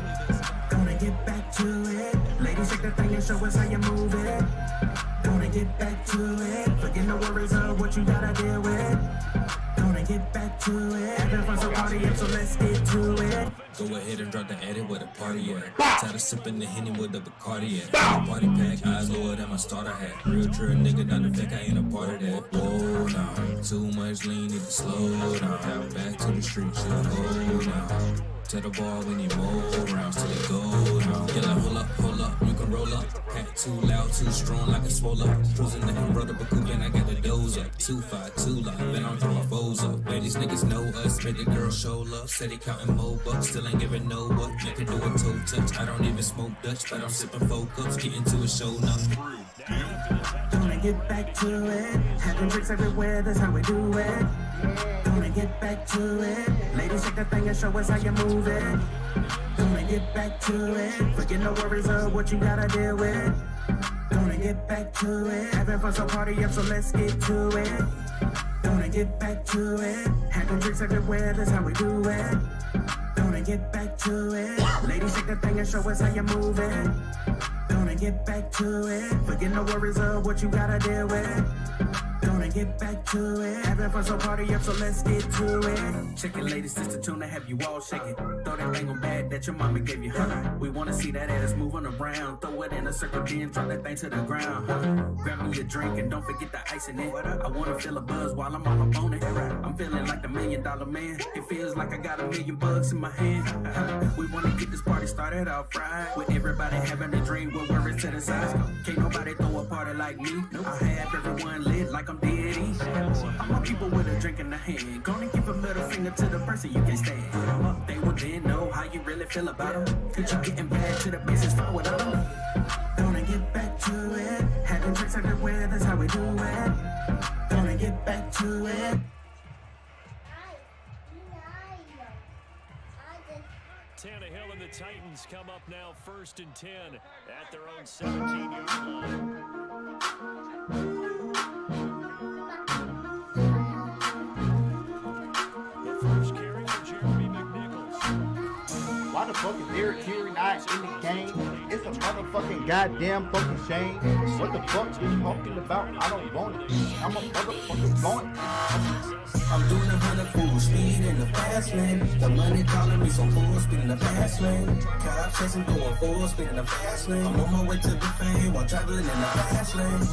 Gonna get back to it. Ladies, shake that thing and show us how you move it. Gonna get back to it. Forget no worries of what you gotta deal with. Gonna get back to it. Having fun, so party up, so let's get to it. Go ahead and drop the edit where the party at. Tired of sipping the Henny with the Bacardi at. Party pack, eyes lower than my starter hat. Real true nigga, not the fact I ain't a part of that. Whoa, now. Too much lean, need to slow down. Back to the streets, shit, go now. Tell the ball we need more rounds till it go now. Yeah, like, hold up, you can roll up. Hat too loud, too strong, like a swole up. Cruising the road up a coupe and I got the doze up. 2-5, 2 lock, then I'm throwing foes up. Man, these niggas know us, made the girl show love. Said he counting more bucks, still ain't giving no what. Make her do a toe touch, I don't even smoke Dutch, but I'm sipping 4 cups, getting to a show now. Gonna get back to it. Having drinks everywhere, that's how we do it. Gonna get back to it. Ladies, shake that thing and show us how you move it. Gonna get back to it. Forget no worries of what you gotta deal with. Gonna get back to it. Having fun, so party up, so let's get to it. Gonna get back to it. Having drinks everywhere, that's how we do it. Gonna get back to it. Ladies, shake that thing and show us how you move it. Gonna get back to it. Forget no worries of what you gotta deal with. Gonna get back to it. Having fun, so party up, so let's get to it. Check it, ladies, this the tune to have you all shake it. Throw that thing on bad that your mama gave you, huh? We wanna see that ass moving around. Throw it in a circle, then drop that thing to the ground, huh? Grab me a drink and don't forget the ice in it. I wanna feel a buzz while I'm all up on it. I'm feeling like the $1 million man. It feels like I got $1 million in my hand. We wanna get this party started off right. With everybody having a dream with worries to the side. Can't nobody throw a party like me. I have everyone lit like I'm dead. I'm a people with a drink in the hand. Gonna give a middle finger to the person you can stand. They will then know how you really feel about them. Cause you getting back to the business far without them. Gonna get back to it. Having drinks everywhere, that's how we do it. Gonna get back to it. Tannehill and the Titans come up now 1st and 10 at their own 17-yard line. Why the fuck is Derrick Henry not in the game? It's a motherfucking goddamn fucking shame. What the fuck you talking about? I don't want it. I'm a motherfucking want it. I'm doing 100 full speed in the fast lane. The money calling me so full speed in the fast lane. Cops chasing going full speed in the fast lane. I'm on my way to the fame while traveling in the fast lane.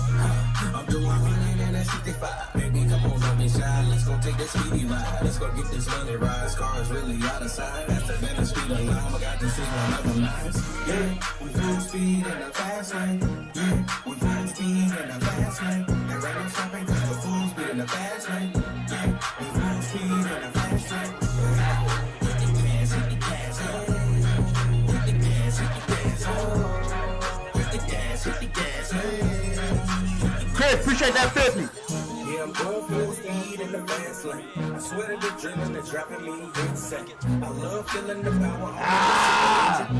I'm doing 165. Baby, come on, don't be shy. Let's go take this speedy ride. Let's go get this money ride. This car is really out of sight. Faster than the speed of line. I got this shit on other lines. Yeah, we full speed in the fast lane. Yeah, we full speed in the fast lane. There ain't no stopping 'cause we're full speed in the fast lane. Yeah, we full speed in the fast lane. Hit the gas, hit the gas, oh. Hit the gas, hit the gas, oh. Hit the gas, hit the gas, oh. Chris, appreciate that 50. Yeah, I'm going full speed in the fast lane. I swear to the adrenaline that's driving me insane. I love feeling the power.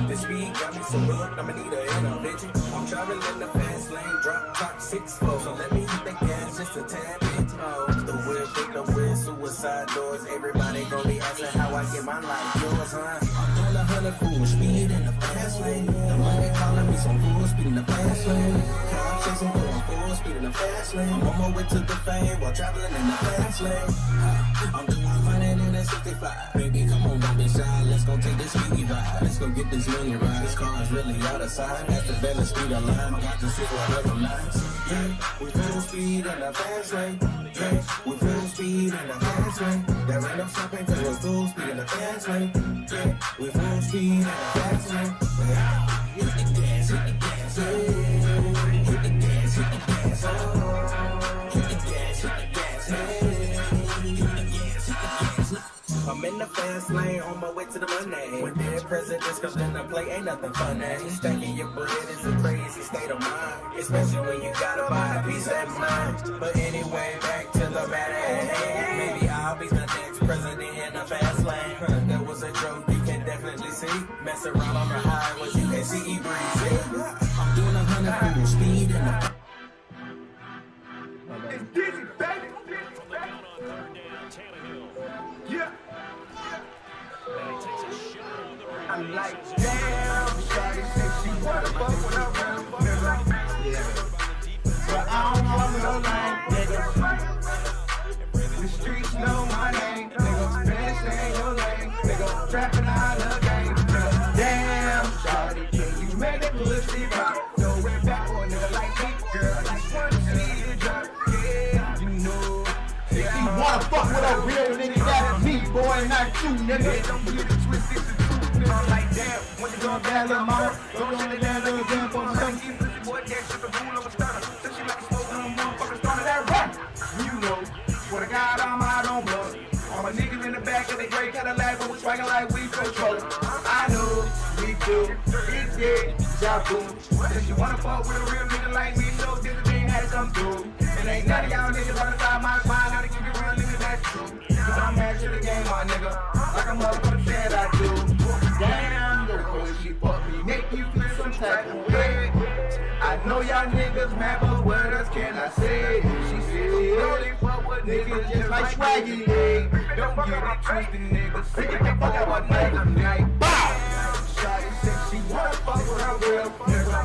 The speed got me so hooked, I'ma need an intervention. I'm traveling in the fast lane, drop top 6-4. So let me hit the gas just a tad bit. Oh, the whip, pick the whip, suicide doors. Everybody gon' be asking how I get my life yours, huh? I'm doing 100 full speed in the fast lane. The money calling me some full speed in the fast lane. Cops chasing going full speed in the fast lane. I'm on my way to the fame while traveling in the fast lane. I'm doing 165. Baby, come on, don't be shy. Let's go take this speedy ride. Let's go get this money ride. This car is really out of sight. Faster than the speed of line. I got this shit on other lines. Yeah, we full speed in the fast lane. Yeah, we full speed in the fast lane. There ain't no stopping 'cause we're full speed in the fast lane. Yeah, we full speed in the fast lane. Hit the gas, hit the gas, oh. Hit the gas, hit the gas, oh. Hit the gas, hit the gas, oh. Hit the gas, hit the gas. I'm in the fast lane on my way to the money. When dead presidents come in the play, ain't nothing funny. Stacking your bread is a crazy state of mind, especially when you gotta buy a piece of mind. But anyway, back to the matter. Maybe I'll be the next president in the fast lane. That was a joke you can definitely see. Mess around on the highways, you can see breezy. I'm doing 100 full speed in the. It's dizzy, baby. From the gun on third down, Tannehill. Yeah. And he takes a shot on the right. I'm like, damn, shawty said she wanna fuck with her real nigga. But I don't want no lame nigga. The streets know my name, nigga. Fast ain't your lane, nigga. Trapping out of the game, nigga. Damn, shawty, can you make that pussy rock? Throw it back for a nigga like me, girl. I just wanna see you drop, yeah, you know. If you wanna fuck with a real nigga, that's me, boy, not you, nigga. Don't get it twisted, it's the truth, nigga. I'm like, damn, when you gonna bad little mama? Don't shut it down, little damn for my son. Keep pussy boy, that shit the rule of a stunner. So she like a smoke, motherfucker, started that rap. You know, swear to God, I'm out on blood. All my niggas in the back of the gray Cadillac, but we swaggin' like we control it. I know, we do, it's dead, Jabu. If you wanna fuck with a real nigga like me, no different thing had to come through. And ain't none of y'all niggas on the side of my spine, how to keep it real niggas, that's true. Cause I'm mad to the game, my nigga, like a motherfucker said I do. Damn, the way she fuck me, make you feel some type of way. I know y'all niggas mad, but what else can I say? She said she only fuck with niggas just like Shwaggy, hey. Don't get it twisted, niggas. Sick of the fuck out my nigga, night. Bow! Shawty said she wanna fuck with her real nigga.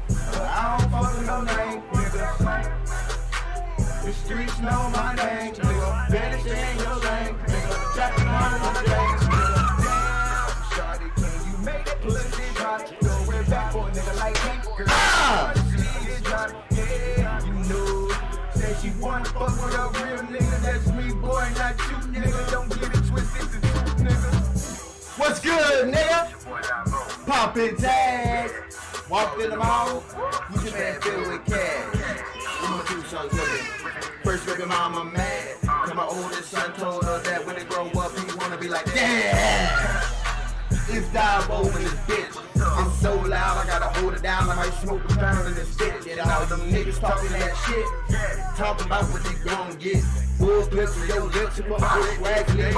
But I don't fuck with no name, nigga. The streets know my name, nigga. Better stay in your lane, nigga. Trapping on the days, nigga. Damn, shawty, can you make that pussy drop? Throw it back for a nigga like me, girl. I wanna see it drop, yeah, you know. Say she wanna fuck with a real nigga, that's me, boy, not you, nigga. Don't get it twisted, it's the truth, nigga. What's good, nigga? Poppin' tags. Walked in the mall. You can man filled with cash. We my two sons looking. First baby mama mad. Cause my oldest son told her that when they grow up, he wanna be like, damn. It's dive over this bitch. It's so loud, I gotta hold it down. I might smoke the pound in this bitch. And all them niggas talking that shit. Talking about what they gon' get. Bull clips in your lips, you put my swag in your own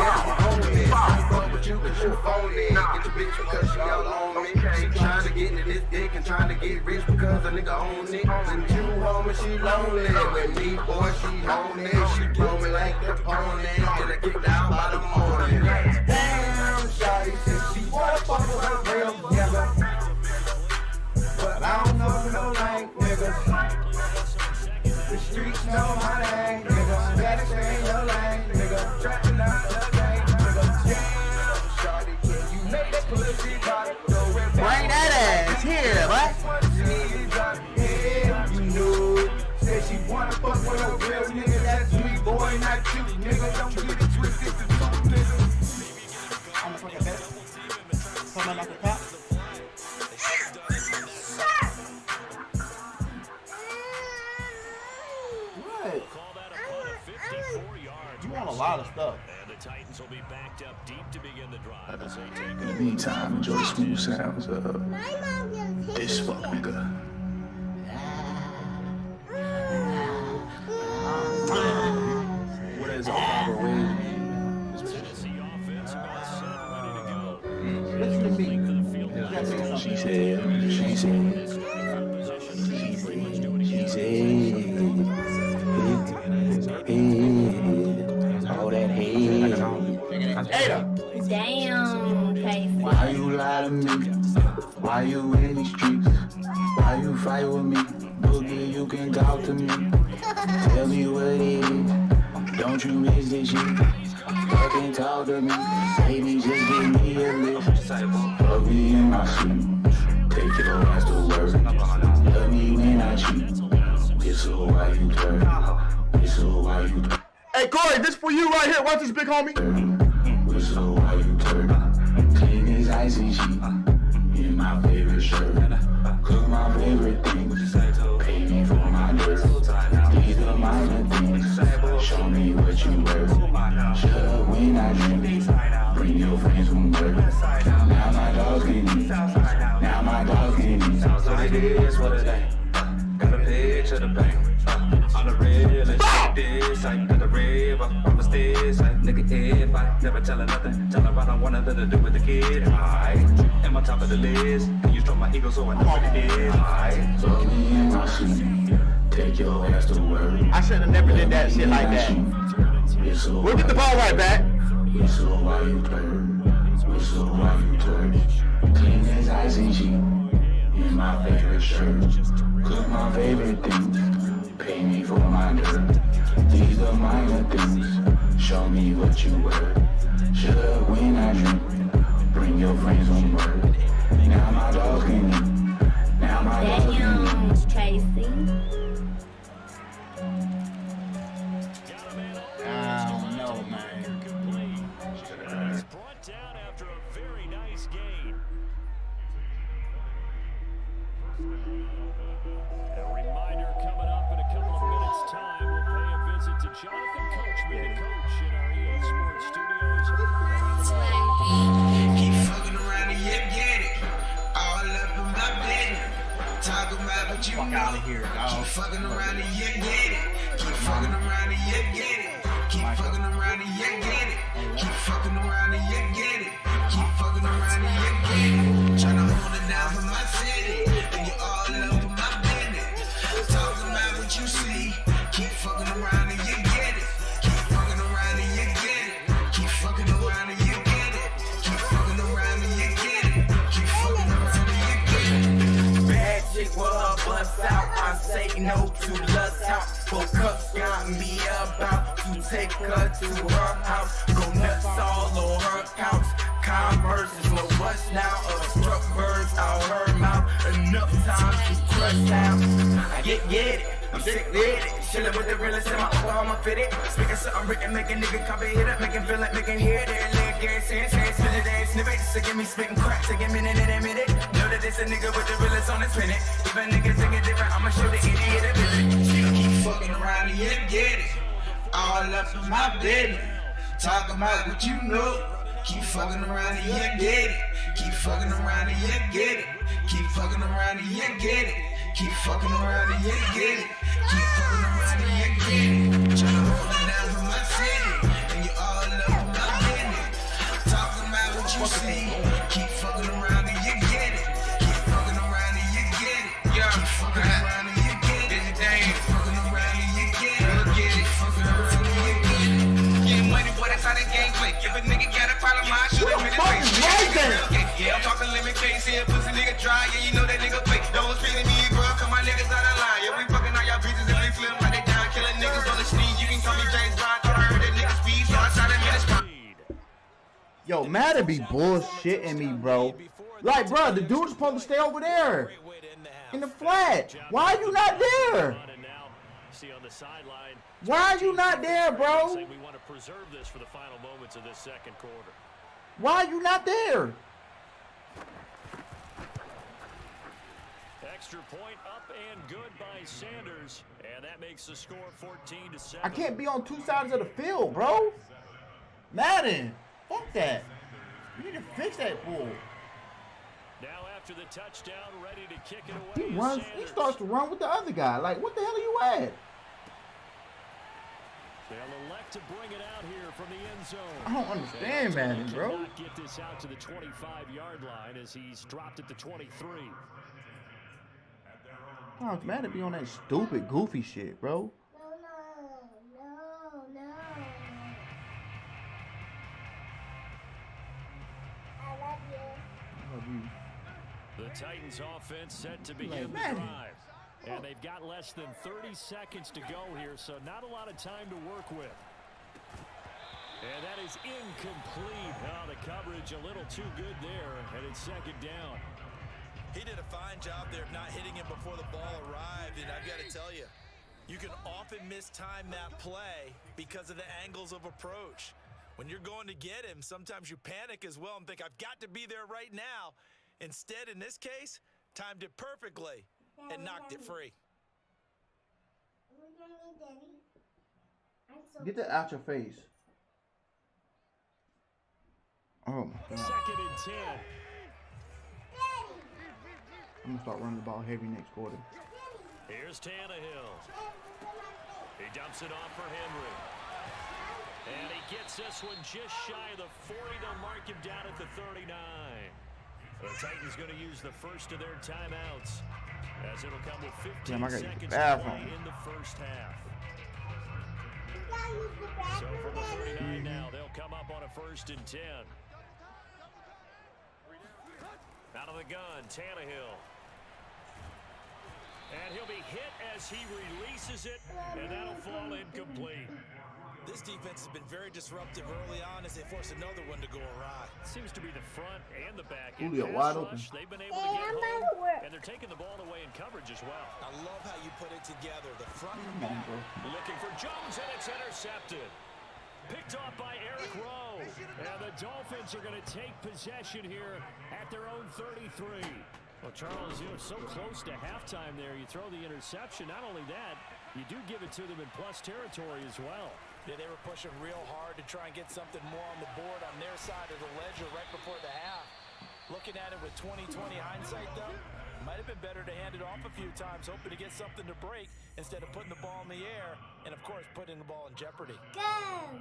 it. I fuck with you cause you phony. Get your bitch because she all on me. She trying to get into this dick and trying to get rich because a nigga own it. And you homie, she lonely. With me, boy, she on it. She blow me like the pony. Get her kicked out by the morning. Damn, shawty said she wanna fuck with her real nigga. streets know my name, nigga. Better stay in your lane, nigga. Trapping out the game, nigga. Damn, shawty, can you make that pussy pop? Bring that ass here, what? Yeah, you know. Said she wanna fuck with a real nigga. That's me, boy, not you, nigga. Don't get it twisted, it's the truth, nigga. I'm the fucking best. Coming like a cop. What? You want a lot of stuff. And the Titans will be backed up deep to begin the drive as they take In the meantime, enjoy the smooth sounds of this fuck nigga. What is all power wave? Tennessee offense about set, ready to go. Listen to me. She said, all that hate. Damn, Casey. Why you lie to me? Why you in these streets? Why you fight with me? Boogie, you can talk to me. Tell me what it is. Don't you miss this shit? Fucking talk to me. Baby, just give me a lift. Fuck me in my sleep. Take your ass to work. Love me when I cheat. Whistle while you turn. Whistle while you turn. Hey, Corey, this for you right here. Watch this, big homie. Whistle while you turn. Clean as ice and sheet. In my favorite shirt. Cook my favorite things. Pay me for my dirt. These are minor things. Show me what you worth. Shut up when I drink. Bring your friends from work. Now my dogs can eat. Now my dogs can eat. So it is what it ain't. Got a picture of the bank. On the real and shit this. I got the river. Promise this. I nigga if I never tell her nothing. Tell her I don't want nothing to do with the kid. I am on top of the list. And you stroke my ego so I know what it is. I Fuck me in my sleep. Take your ass to work. I should have never did that shit like that. We'll get the ball right back. Whistle while you turn. Whistle while you turn. Clean as ice and sheet. In my favorite shirt. Cook my favorite things. Pay me for my dirt. These are minor things. Show me what you worth. Shut up when I drink. Bring your friends from work. Now my dogs can eat. Now my dogs can eat. Damn, Casey. I don't know, man. He's brought down after a very nice gain. A reminder coming up in a couple of minutes' time. We'll pay a visit to Jonathan Coachman, the coach in our EA Sports studios. Keep fucking around and you get it. All up in my business. Talk about what you Fuck know. out of here, dog. Keep fucking around and you get it. Keep fucking around and you get it. Keep fucking around and you get it. Keep fucking around and you get it. Keep fucking around and you get it. Tryna hold it down for my city. And you all up in my business. Talking about what you see. Keep fucking around and you get it. Keep fucking around and you get it. Keep fucking around and you get it. Keep fucking around and you get it. Keep fucking around and you get it. Bad chick with her bust out. I say no to lust out. 4 cups got me about to take her to her house. Go nuts all on her couch. Converse is no rush now. Struck birds out her mouth. Enough time to crush down. I get it. I'm sick with it. Chillin' with the realest in my Oklahoma fitted. Speaking something written, make a nigga copy hit up. Make him feel like making hear there. Leg gas, hands, spin it, ain't snippet. So give me spitting crack, take a minute and admit it. Know that it's a nigga with the realest on his pennant. If a nigga think it different, I'ma show the idiot a visit. Keep fucking around and you get it. All up in my business. Talk about what you know. Keep fucking around and you get it. Keep fucking around and you get it. Keep fucking around and you get it. Keep fucking around and you get it. Keep fucking around and you get it. Tryna hold it down for my city. And you all up in my business. Talking about what you see. Keep fucking around and you get it. Keep fucking around and you get it. Keep fucking around and you get it. Keep fucking around and you get it. Keep fucking around and you get it. Getting money, boy, that's how the game play. If a nigga got a problem, I should have been yeah, I'm talking limit case here, pussy nigga dry, yeah, you know that nigga fake. Don't spit me, bro, cause my niggas out of line. Yeah, we fucking all y'all bitches and we flip like they down. Yo, Madden be bullshitting me, bro. Like, bro, the dude's supposed to stay over there in the flat. Why are you not there? Why are you not there, bro? We want to preserve this for the final moments of this second quarter. Why are you not there? Extra point up and good by Sanders, and that makes the score 14-7. I can't be on two sides of the field, bro. Madden, fuck that. You need to fix that bull. Now after the touchdown, ready to kick it away. He runs. He starts to run with the other guy. Like, what the hell are you at? They'll elect to bring it out here from the end zone. I don't understand, Madden, bro. Cannot get this out to the 25-yard line as he's dropped it to 23. Oh, Madden be on that stupid, goofy shit, bro. No. I love you. The Titans offense set to begin the drive. And they've got less than 30 seconds to go here, so not a lot of time to work with. And that is incomplete. Oh, the coverage a little too good there, and it's second down. He did a fine job there of not hitting him before the ball arrived, and I've got to tell you, you can often mistime that play because of the angles of approach. When you're going to get him, sometimes you panic as well and think, I've got to be there right now. Instead, in this case, timed it perfectly and knocked it free. Get that out your face. Oh my God. Second and 10. I'm gonna start running the ball heavy next quarter. Here's Tannehill. He dumps it off for Henry. And he gets this one just shy of the 40. They'll mark him down at the 39. The Titans going to use the first of their timeouts, as it'll come with 15 seconds to play in the first half. So from the 39 now, they'll come up on a 1st and 10. Out of the gun, Tannehill. And he'll be hit as he releases it, and that'll fall incomplete. This defense has been very disruptive early on as they force another one to go awry. Seems to be the front and the back. Julio wide open. They've been able to get home, and they're taking the ball away in coverage as well. I love how you put it together. The front and Come on, back. bro. Looking for Jones, and it's intercepted. Picked off by Eric Rowe. And the Dolphins are going to take possession here at their own 33. Well, Charles, so close to halftime there. You throw the interception. Not only that, you do give it to them in plus territory as well. Yeah, they were pushing real hard to try and get something more on the board on their side of the ledger right before the half. Looking at it with 20/20 hindsight, though, might have been better to hand it off a few times, hoping to get something to break instead of putting the ball in the air and, of course, putting the ball in jeopardy. Go!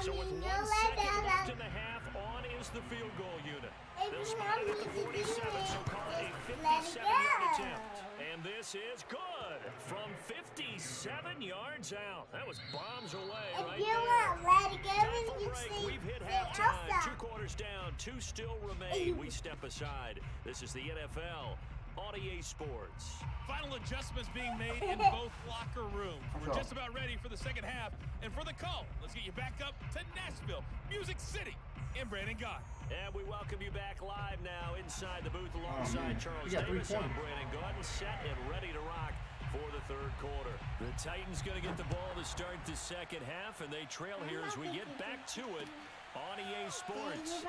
So with 1 second left in the half, on is the field goal unit. They'll spot it at the 47, so call it a 57-yard attempt. And this is good from 57 yards out. That was bombs away right there. Time for break. We've hit halftime. 2 quarters down, 2 still remain. We step aside. This is the NFL on EA Sports. Final adjustments being made in both locker rooms. We're just about ready for the second half. And for the call, let's get you back up to Nashville, Music City, and Brandon Gott. And we welcome you back live now inside the booth alongside Charles Davis. I'm Brandon Gott, set and ready to rock for the third quarter. The Titans going to get the ball to start the second half, and they trail here as we get back to it on EA Sports.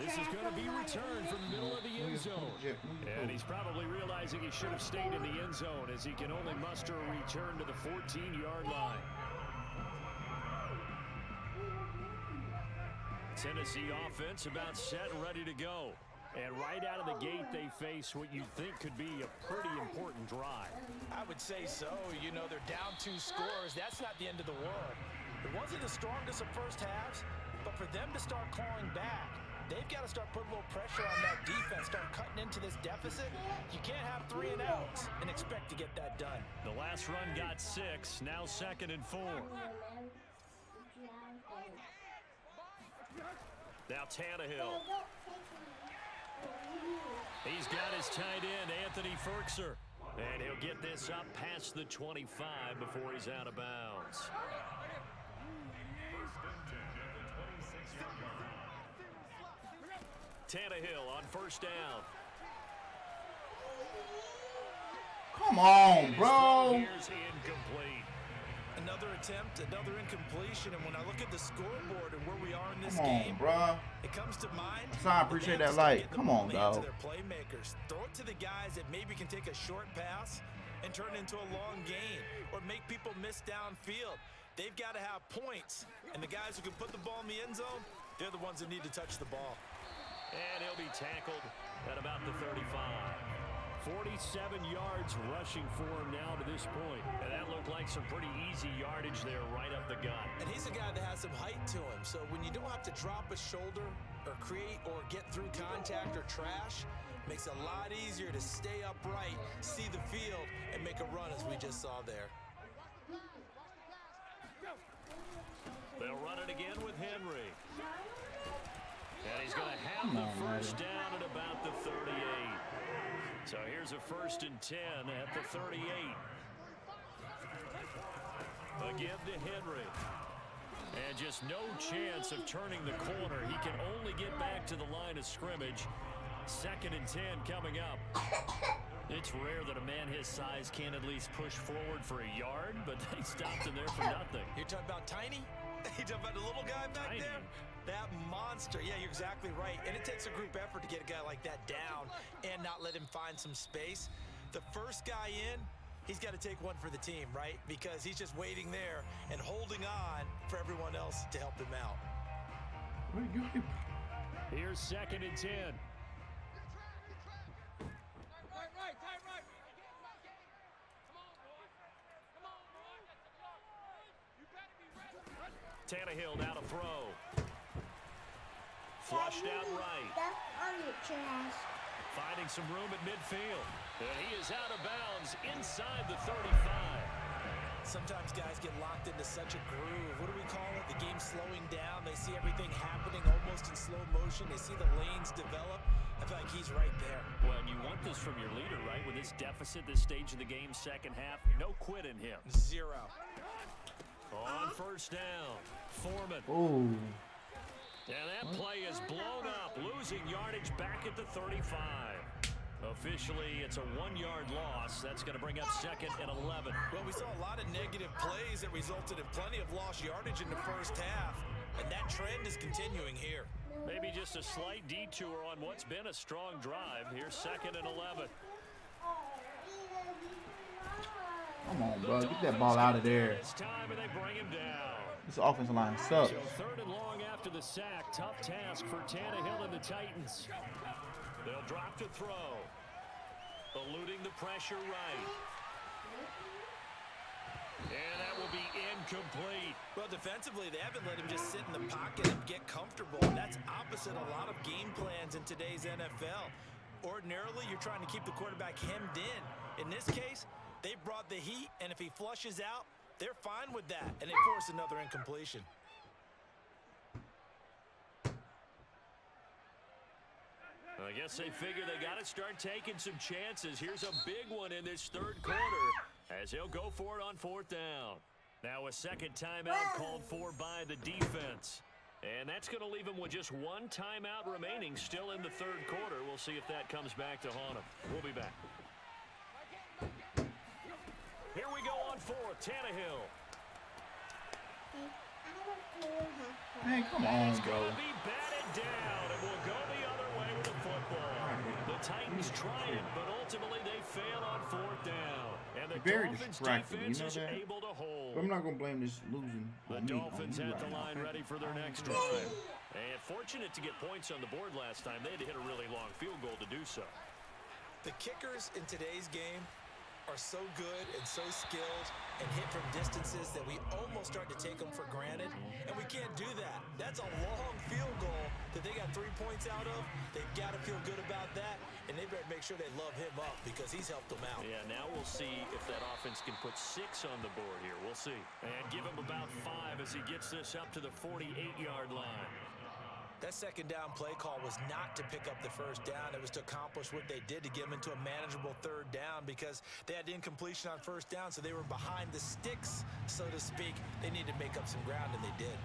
This is going to be returned from the middle of the end zone. And he's probably realizing he should have stayed in the end zone as he can only muster a return to the 14-yard line. Tennessee offense about set and ready to go. And right out of the gate, they face what you think could be a pretty important drive. I would say so. You know, they're down 2 scores. That's not the end of the world. It wasn't the strongest of first halves, but for them to start clawing back, they've got to start putting a little pressure on that defense, start cutting into this deficit. You can't have 3 and outs and expect to get that done. The last run got 6, now 2nd and 4. Now Tannehill. He's got his tight end, Anthony Ferkser. And he'll get this up past the 25 before he's out of bounds. Tannehill on first down. Come on, bro. Incomplete. Another attempt, another incompletion, and when I look at the scoreboard and where we are in this Come game, on, bro. it comes to mind. So I appreciate that light. Come on, dog. Their playmakers. Throw it to the guys that maybe can take a short pass and turn it into a long gain or make people miss downfield. They've got to have points, and the guys who can put the ball in the end zone, they're the ones that need to touch the ball. And he'll be tackled at about the 35. 47 yards rushing for him now to this point. And that looked like some pretty easy yardage there right up the gut. And he's a guy that has some height to him. So when you don't have to drop a shoulder or create or get through contact or trash, makes it a lot easier to stay upright, see the field, and make a run as we just saw there. They'll run it again with Henry. And he's going to have the first down at about the 38. So here's a 1st and 10 at the 38. Again to Henry. And just no chance of turning the corner. He can only get back to the line of scrimmage. 2nd and 10 coming up. It's rare that a man his size can at least push forward for a yard, but they stopped him there for nothing. You're talking about Tiny? You talking about the little guy back there? That monster. Yeah, you're exactly right. And it takes a group effort to get a guy like that down and not let him find some space. The first guy in, he's got to take one for the team, right? Because he's just waiting there and holding on for everyone else to help him out. Here's 2nd and 10. Tannehill now to throw. Flushed out right. Finding some room at midfield. And he is out of bounds inside the 35. Sometimes guys get locked into such a groove. What do we call it? The game slowing down. They see everything happening almost in slow motion. They see the lanes develop. I feel like he's right there. Well, and you want this from your leader, right? With this deficit, this stage of the game, second half, no quit in him. 0. On first down, Foreman. Ooh. And that play is blown up, losing yardage back at the 35. Officially, it's a 1-yard loss. That's going to bring up 2nd and 11. Well, we saw a lot of negative plays that resulted in plenty of lost yardage in the first half, and that trend is continuing here. Maybe just a slight detour on what's been a strong drive. Here's 2nd and 11. Come on, bro. Get that ball out of there. This time, and they bring him down. This offensive line sucks. So 3rd and long after the sack. Tough task for Tannehill and the Titans. They'll drop to throw. Eluding the pressure right. And that will be incomplete. Well, defensively, they haven't let him just sit in the pocket and get comfortable. That's opposite a lot of game plans in today's NFL. Ordinarily, you're trying to keep the quarterback hemmed in. In this case, they brought the heat, and if he flushes out, they're fine with that, and they force another incompletion. I guess they figure they got to start taking some chances. Here's a big one in this 3rd quarter as he'll go for it on 4th down. Now a 2nd timeout called for by the defense. And that's going to leave him with just 1 timeout remaining still in the 3rd quarter. We'll see if that comes back to haunt him. We'll be back. Here we go on 4th. Tannehill. Hey, come on, It's bro. going to be batted down, and we'll go the other way with the football. The Titans try it, but ultimately they fail on 4th down. And the Very Dolphins distracting, you defense know is that? able to hold. But I'm not gonna blame this losing The on me. Dolphins on you at the right line now. ready for their next drive. And fortunate to get points on the board last time. They had to hit a really long field goal to do so. The kickers in today's game are so good and so skilled and hit from distances that we almost start to take them for granted, and we can't do that. That's a long field goal that they got 3 points out of. They've got to feel good about that, and they better make sure they love him up because he's helped them out. Yeah, now we'll see if that offense can put 6 on the board here. We'll see. And give him about 5 as he gets this up to the 48-yard line. That second down play call was not to pick up the first down. It was to accomplish what they did to get them into a manageable third down because they had incompletion on first down, so they were behind the sticks, so to speak. They needed to make up some ground, and they did.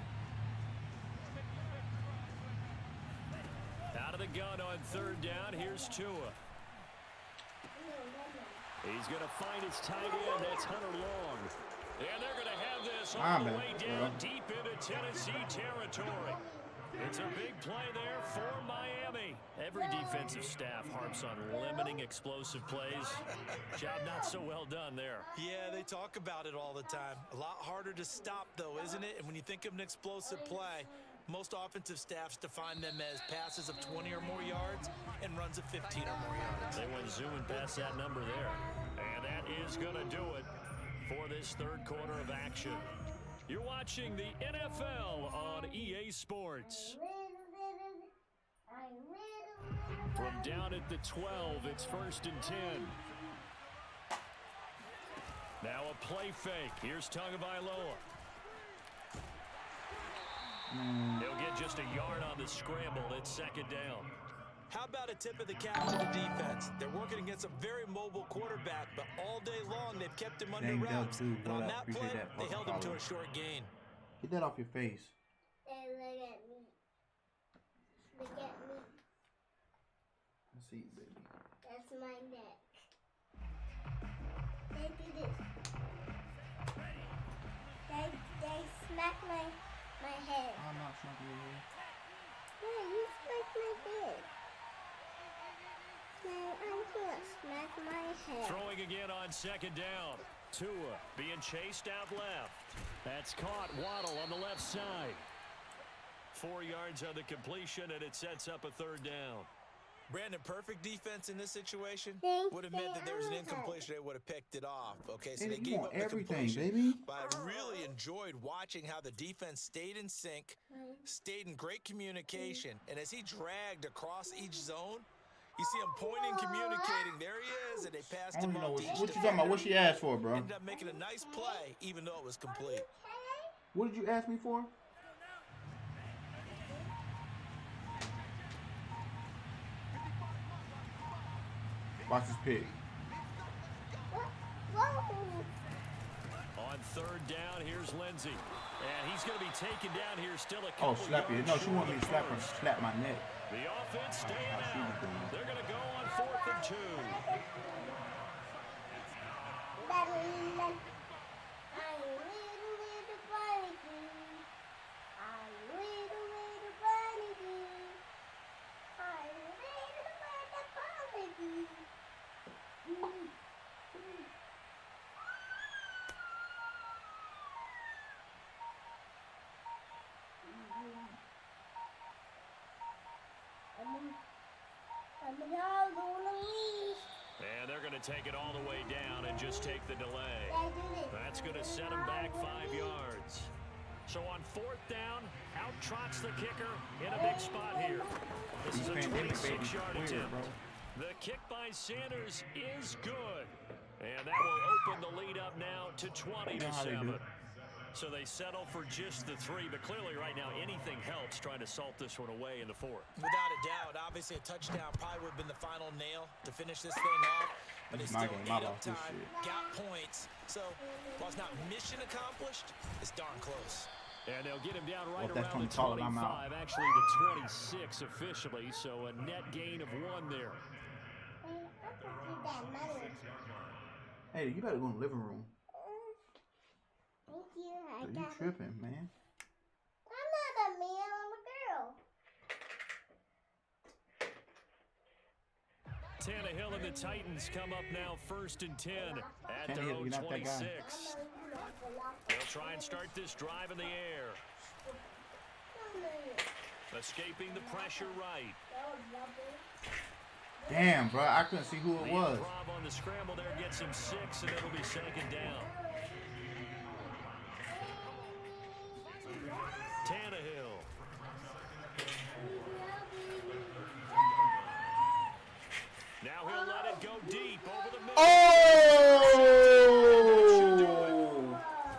Out of the gun on third down, here's Tua. He's going to find his tight end. That's Hunter Long. And they're going to have this all the way down deep into Tennessee territory. It's a big play there for Miami. Every defensive staff harps on limiting explosive plays. Job not so well done there. Yeah, they talk about it all the time. A lot harder to stop, though, isn't it? And when you think of an explosive play, most offensive staffs define them as passes of 20 or more yards and runs of 15 or more yards. They went zooming past that number there. And that is going to do it for this third quarter of action. You're watching the NFL on EA Sports. From down at the 12, it's 1st and 10. Now a play fake. Here's Tagovailoa. He'll get just a yard on the scramble. It's second down. How about a tip of the cap to the defense? They're working against a very mobile quarterback, but all day long they've kept him under wraps. And on that play, they held him to a short gain. Get that off your face. They look at me. Look at me. Let's see, baby. That's my neck. They do this. They smack my head. I'm not smacking your head. Yeah, you smack my head. I'm gonna smack my head. Throwing again on second down. Tua being chased out left. That's caught. Waddle on the left side. 4 yards on the completion, and it sets up a third down. Brandon, perfect defense in this situation would have meant that there was an incompletion. They would have picked it off. Okay, so they gave up the completion. Baby. But I really enjoyed watching how the defense stayed in sync, stayed in great communication, and as he dragged across each zone, you see him pointing, communicating. There he is, and they passed him off. What you talking about? What she asked for, bro? Ended up making a nice play, even though it was complete. What did you ask me for? Watch this pig. On third down, here's Lindsey. And he's going to be taken down here still a couple slap you. No, she wanted me to slap her, slap my neck. The offense staying out. They're going to go on 4th and 2. And they're going to take it all the way down and just take the delay. That's going to set them back 5 yards. So on 4th down, out trots the kicker in a big spot here. This is a 26-yard attempt. The kick by Sanders is good. And that will open the lead up now to 20-7. So they settle for just the 3, but clearly right now anything helps trying to salt this one away in the 4th. Without a doubt, obviously a touchdown probably would have been the final nail to finish this thing off, but they still ate up time, got points. So while it's not mission accomplished, it's darn close. And they'll get him down right around the 25, actually the 26 officially, so a net gain of 1 there. Hey, you better go in the living room. Thank you. You tripping, man. I'm not a man, I'm a girl. Tannehill and the Titans come up now 1st and 10 at their own 26. They'll try and start this drive in the air. Escaping the pressure right. Damn, bro, I couldn't see who it was. Rob on the scramble there gets him 6, and it'll be second down. Tannehill. Now he'll let it go deep over the middle. Oh!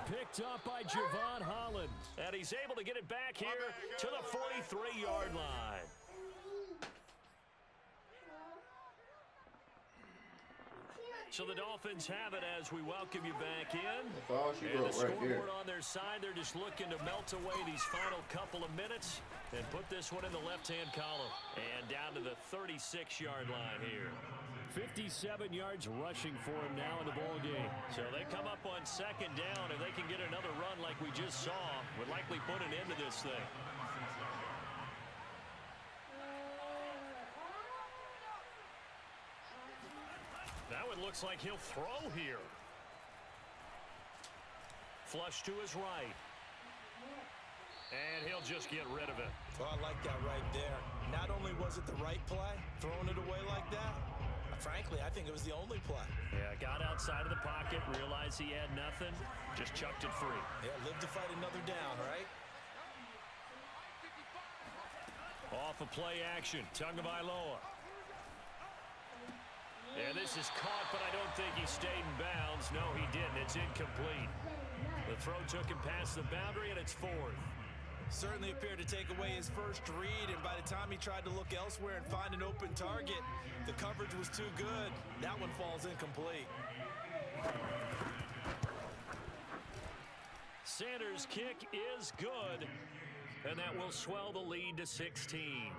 Picked up by Javon Holland. Garland. And he's able to get it back here to the 43-yard line. So the Dolphins have it as we welcome you back in. That's all she And wrote the right there. scoreboard on their side, they're just looking to melt away these final couple of minutes and put this one in the left-hand column. And down to the 36-yard line here. 57 yards rushing for him now in the ball game. So they come up on second down. If they can get another run like we just saw, would likely put an end to this thing. Now it looks like he'll throw here. Flush to his right. And he'll just get rid of it. Oh, I like that right there. Not only was it the right play, throwing it away like that, frankly, I think it was the only play. Yeah, got outside of the pocket, realized he had nothing, just chucked it free. Yeah, live to fight another down, right? Off of play action, Tagovailoa. And this is caught, but I don't think he stayed in bounds. No, he didn't. It's incomplete. The throw took him past the boundary, and it's fourth. Certainly appeared to take away his first read, and by the time he tried to look elsewhere and find an open target, the coverage was too good. That one falls incomplete. Sanders' kick is good, and that will swell the lead to 16.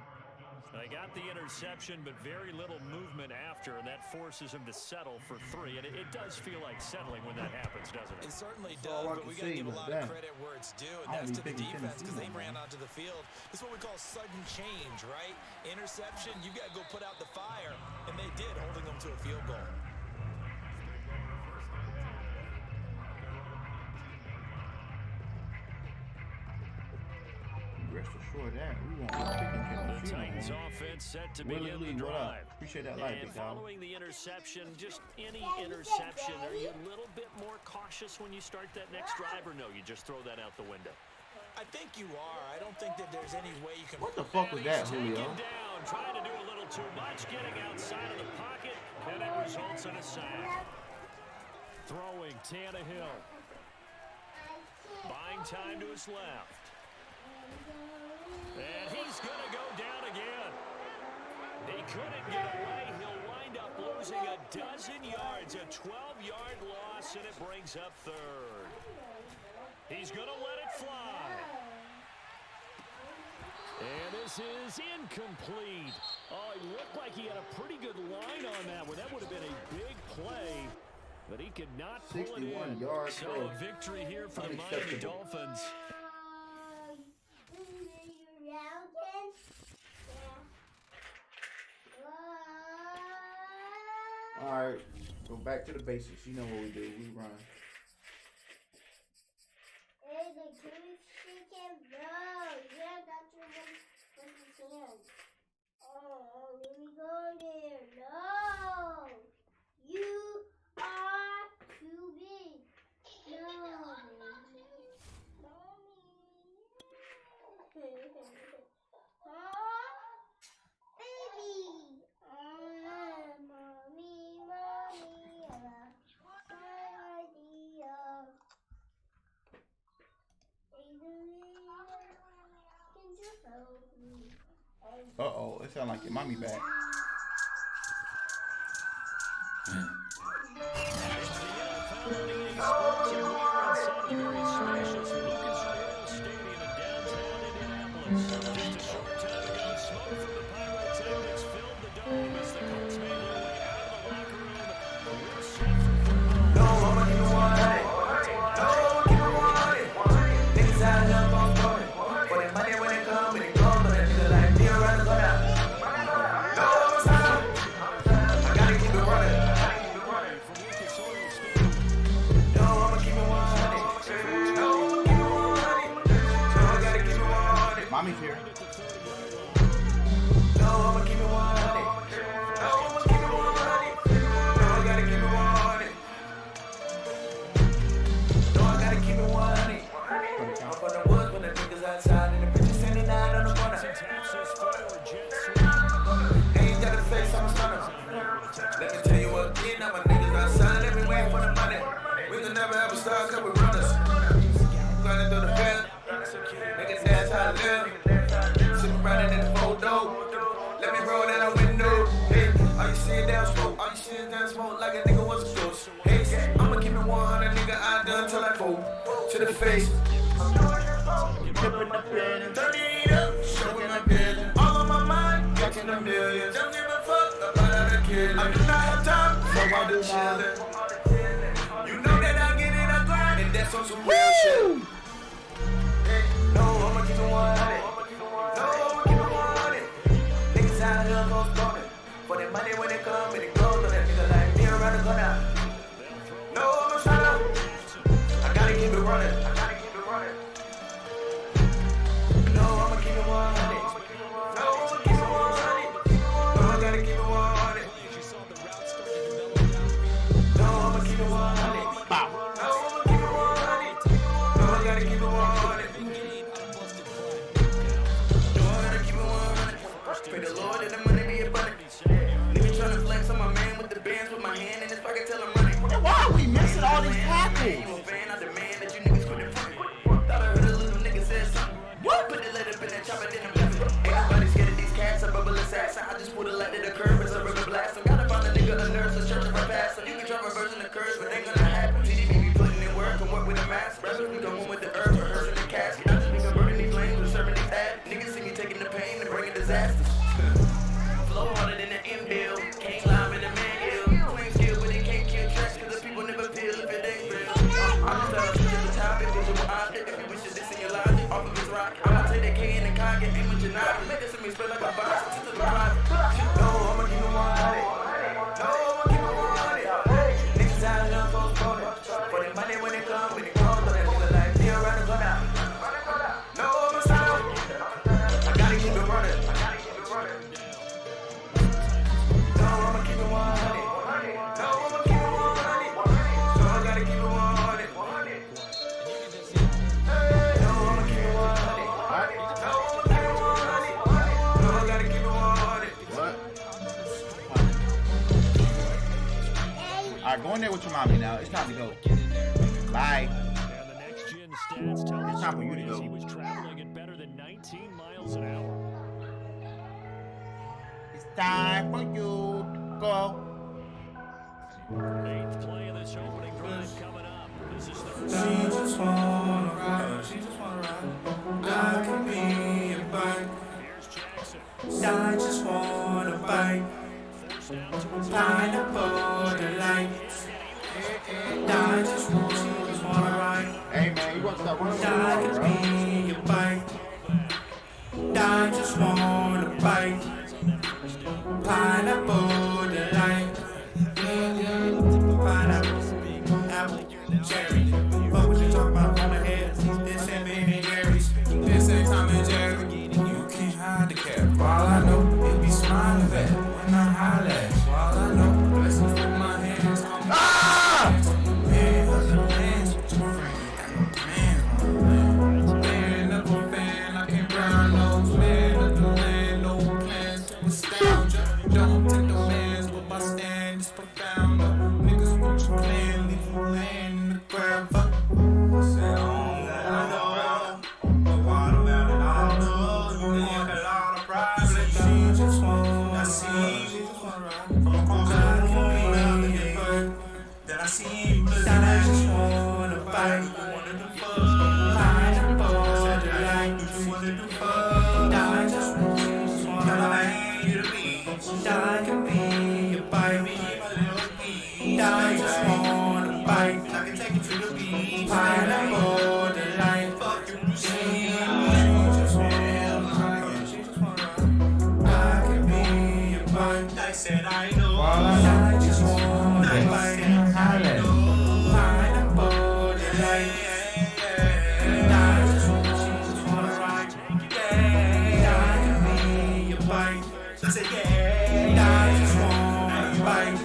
They got the interception, but very little movement after, and that forces him to settle for 3. And it does feel like settling when that happens, doesn't it? It certainly does, but we got to give a lot of credit where it's due, and that's to the defense because they ran onto the field. This is what we call sudden change, right? Interception, you got to go put out the fire, and they did, holding them to a field goal. Rest assured that we won't be picking The Titans offense set to begin the drive. Appreciate that light, And big dog. following the interception, just any interception, are you a little bit more cautious when you start that next drive, or no, you just throw that out the window? I think you are. I don't think that there's any way you can... What the fuck was that, Julio? Down, trying to do a little too much, getting outside of the pocket, and it results in a sack. Throwing Tannehill. Buying time to his left. And he's going to go down again. He couldn't get away. He'll wind up losing a dozen yards, a 12-yard loss, and it brings up third. He's going to let it fly. And this is incomplete. Oh, he looked like he had a pretty good line on that one. That would have been a big play, but he could not pull it in. 61 yards. So a victory here for the Miami Dolphins. All right, go back to the basics. You know what we do. We run. Hey, the two chicken bro. Yeah, that's what he said. Oh, let me go there. No, you are too big. No, baby. Uh-oh, it sounds like your mommy back. Mommy's here. No, I'ma keep it 100. No, I'ma keep it 100. No, I gotta keep it 100. No, I gotta keep it 100. I'm from the woods when the niggas outside and the bitches standing out on the corner. Ain't got a face, I'm a stunner. Let me tell you again, now my niggas outside, let me wait for the money. We can never have a star, cause we runners. Running through the field. face. Tipping the pen and 38 up, showing a billion. All on my mind, catching a million. Don't give a fuck about other killing. I do not have time for all the chillin'. You know that I get it, I grind, and that's on some real shit. No, I'ma keep it 100. No, I'ma keep it 100. Niggas out here postponing. For that money when it come, and it goes on that nigga like me around the corner. No, I'ma shut up. I gotta keep it running. No, I'ma keep it 100. No, I'ma keep it 100. No, I gotta keep it 100. No, I'ma keep it 100. Bow. No, I'ma keep it 100. No, I gotta keep it 100. No, I gotta keep it 100. Pray the Lord that the money be abundant. Nigga tryna flex on my man with the bands with my hand in his pocket, tell him money. Why are we missing all these tackles? I demand that you niggas put it front. Thought I heard a little nigga said something. What? Put the lead up in that chopper, then I'm left it. Everybody scared of these cats, a bubble assassin. I just put a light to the curb, it's a rubber blast. Gotta find a nigga, a nurse, a church, or a pastor. You can try reversing the curse, but ain't gonna happen. TDB be putting in work, and work with a mask. Rappers be going with the herbs, rehearsing the casket. I just be converting these lanes, and serving these ads. Niggas see me taking the pain and bringing disasters. Flow harder than the M-bill. Can't lie in the man hill. Claim skill, but they can't kill tracks, cause the people never feel if it ain't real. I'm just trying to switch the topic, visual object. If you wish this in your logic, off of his rock. I'ma take that K in the car, get aim with your knife. Make it to me spread like a box, just to the private. No, I'ma keep it 100. No, I'ma keep it 100. Niggas out here postponing. For the money when it come, when it goes, so that nigga like me around the corner. No, I'ma stop. I gotta keep it running. No, I'ma keep it 100. No, I'ma keep it 100. So I gotta keep it 100. No, I'ma keep it 100. No, I'ma keep it 100. No, I gotta keep it 100. What? Alright, go in there with your mommy now. It's time to go. Bye. And the next gen stats tell It's us time for you to go. he was traveling at better than 19 miles an hour. It's time for you to go. Eighth play of this opening drive coming up. This is third. She just wanna ride, she just wanna ride. I can be a bike. Here's Jackson. I just wanna bike. Forced down to his Find a borderline. I just wanna ride. Hey man, you want to stop running with I the ball, can bro? be a bike. I just wanna bike. Pineapple delight. Pineapple, apple, cherry. Fuck what you talking about on the head. This ain't Ben and Jerry's. This ain't Tom and Jerry. You can't hide the cap. All I know is be smiling back when I holler at you. All I know, blessings with my hands. Man, other plans with your friend. Got no plans, my man. Man, up a fan, I can't brown nose. Man, up the land, no plans to nostalgia. Don't take no mans, but my stand is profound. Niggas what you playing, leave you laying in the ground. Fuck. Say, I know. The watermelon, I know. You want a lot of problems. She just wanna see. She just wanna ride. From a corner, I can be the bird. Then I see you, then I just wanna bite. You wanna do fuck. Pineapple, delight. You wanna do fuck. I just wanna bite you to be. I can be a bite, be my little bee. I just wanna bite. I can take you to the beach. Pineapple, delight. Fuck you, see. She just wanna ride. I can be a bite. I said I know. I just wanna bite. Pineapple, delight. I just wanna ride. Yeah, I can be a bite. I said yeah, I just wanna bite.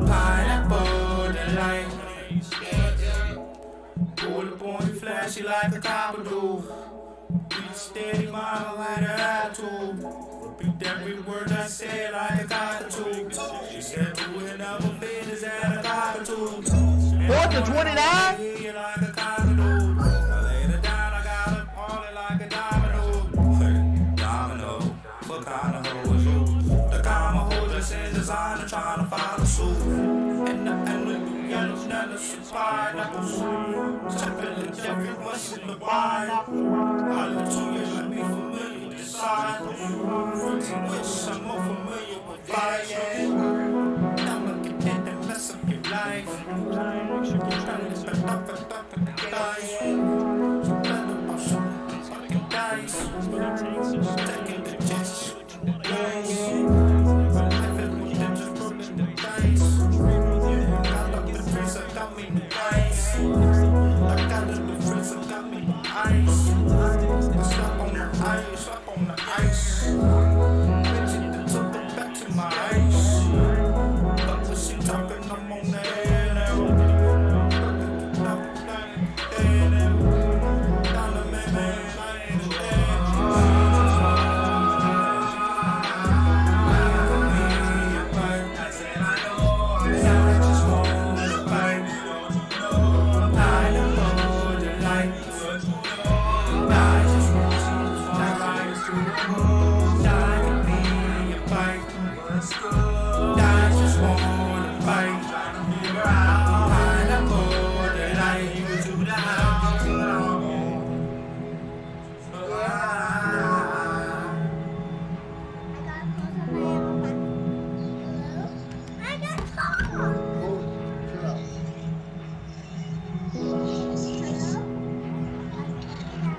Pineapple delight. Pull up on you flashy like a cockadoo. Beat steady mama like an attitude. Repeat every word I say like a cockatoo. She said to it never fit is at a cockatoo. 4th to 29? Like a cockatoo. I laid it down, I got it all like a domino. Domino, what kind of hoe is you? The kind of hoe that's in designer trying to follow suit. And the yellow, none of some pineapples. Stepping every once in a while. Hallelujah, let me familiar with the sign. Wish I'm more familiar with fire. Now look at that and mess up your life. Taking the chance.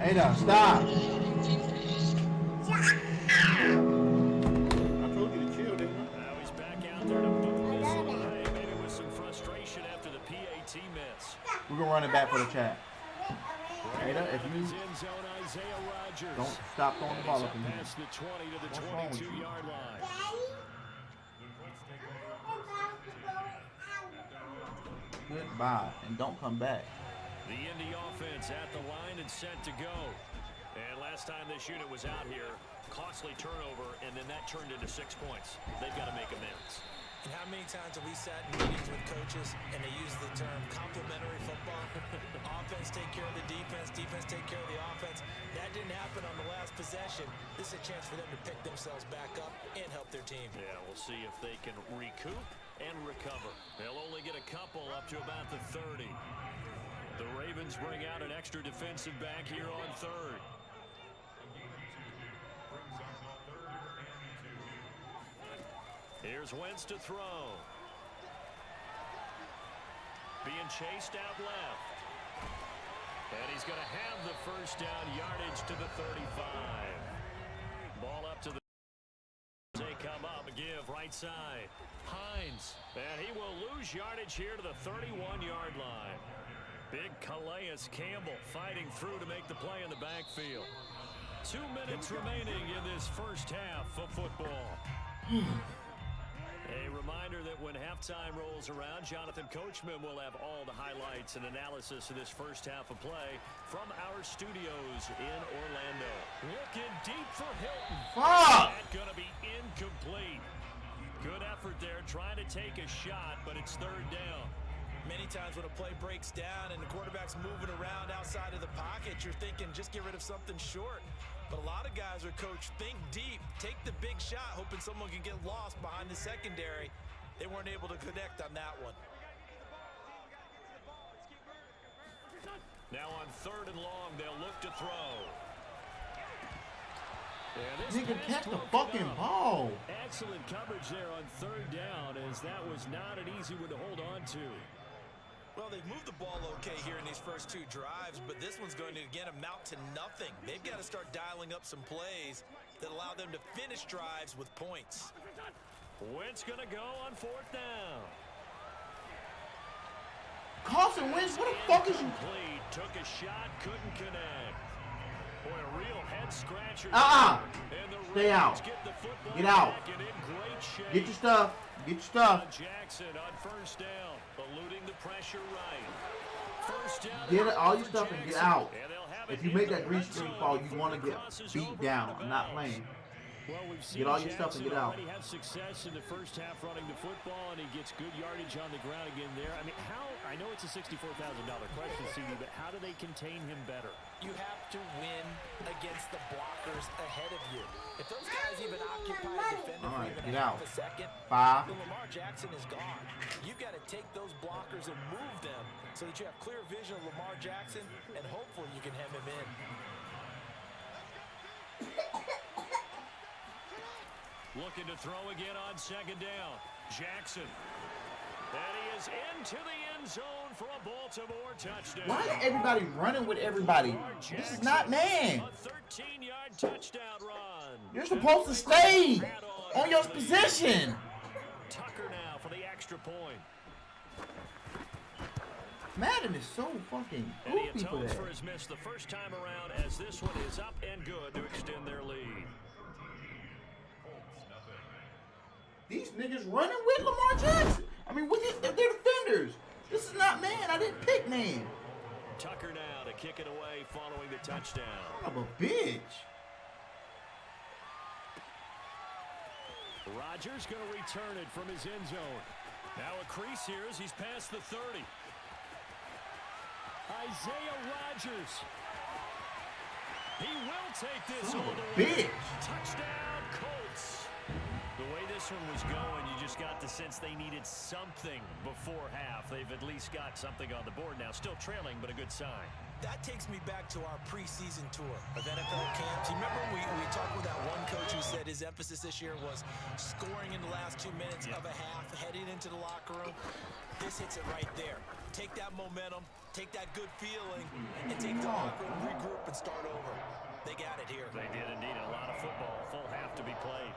Hey now, stop. I told you to chill, didn't I? Now he's back out there to boot this away. Maybe with some frustration after the PAT miss. We're gonna run it back for the chat. Ada, if you don't stop throwing the ball up in here. Past the 20 to the 22-yard line. Goodbye, and don't come back. The Indy offense at the line and set to go. And last time this unit was out here, costly turnover, and then that turned into 6 points. They've got to make amends. And how many times have we sat in meetings with coaches and they use the term complementary football? Offense take care of the defense, defense take care of the offense. That didn't happen on the last possession. This is a chance for them to pick themselves back up and help their team. Yeah, we'll see if they can recoup and recover. They'll only get a couple up to about the 30. The Ravens bring out an extra defensive back here on third. Here's Wentz to throw. Being chased out left. And he's going to have the first down, yardage to the 35. Ball up to the... They come up, give right side. Hines, and he will lose yardage here to the 31-yard line. Big Calais Campbell fighting through to make the play in the backfield. 2 minutes remaining in this first half of football. A reminder that when halftime rolls around, Jonathan Coachman will have all the highlights and analysis of this first half of play from our studios in Orlando. Looking deep for Hilton. That's going to be incomplete. Good effort there, trying to take a shot, but it's third down. Many times when a play breaks down and the quarterback's moving around outside of the pocket, you're thinking just get rid of something short. But a lot of guys are coached, think deep, take the big shot, hoping someone can get lost behind the secondary. They weren't able to connect on that one. Now on third and long, they'll look to throw. Nigga, catch the fucking ball. Excellent coverage there on third down, as that was not an easy one to hold on to. Well, they've moved the ball okay here in these first two drives, but this one's going to, again, amount to nothing. They've got to start dialing up some plays that allow them to finish drives with points. Wentz going to go on fourth down. Carson Wentz, what the fuck is you? Took a shot, couldn't connect. Boy, a real head scratcher. Stay out. Get out. Get your stuff. Get your stuff. Jackson on first down, eluding the pressure right. First down. Get all your stuff and get out. If you make that green screen fall, you want to get beat down. I'm not playing. Well, we've seen get all your stuff and get out. Have success in the first half running the football, and he gets good yardage on the ground again there. I mean, I know it's a $64,000 question, CD, but how do they contain him better? You have to win a against the blockers ahead of you. If those guys even occupy a defender for even half a second, then Lamar Jackson is gone. You've got to take those blockers and move them so that you have clear vision of Lamar Jackson, and hopefully you can hem him in. Looking to throw again on second down. Jackson. And he is into the end zone for a Baltimore touchdown. Why is everybody running with everybody? This is not man. A 13-yard touchdown run. You're supposed to stay on your position. Tucker now for the extra point. Madden is so fucking And he goofy for atones that. for his miss the first time around, as this one is up and good to extend their lead. These niggas running with Lamar Jackson. I mean, they're defenders. This is not man. I didn't pick man. Tucker now to kick it away following the touchdown. Son of a bitch. Rodgers going to return it from his end zone. Now a crease here as he's past the 30. Isaiah Rodgers. He will take this Son all of a the way. bitch. Touchdown, Colts. The way this one was going, you just got the sense they needed something before half. They've at least got something on the board now. Still trailing, but a good sign. That takes me back to our preseason tour of NFL camps. You remember we talked with that one coach who said his emphasis this year was scoring in the last 2 minutes of a half, heading into the locker room. This hits it right there. Take that momentum, take that good feeling, and take the locker room, regroup, and start over. They got it here. They did indeed. A lot of football, full half to be played.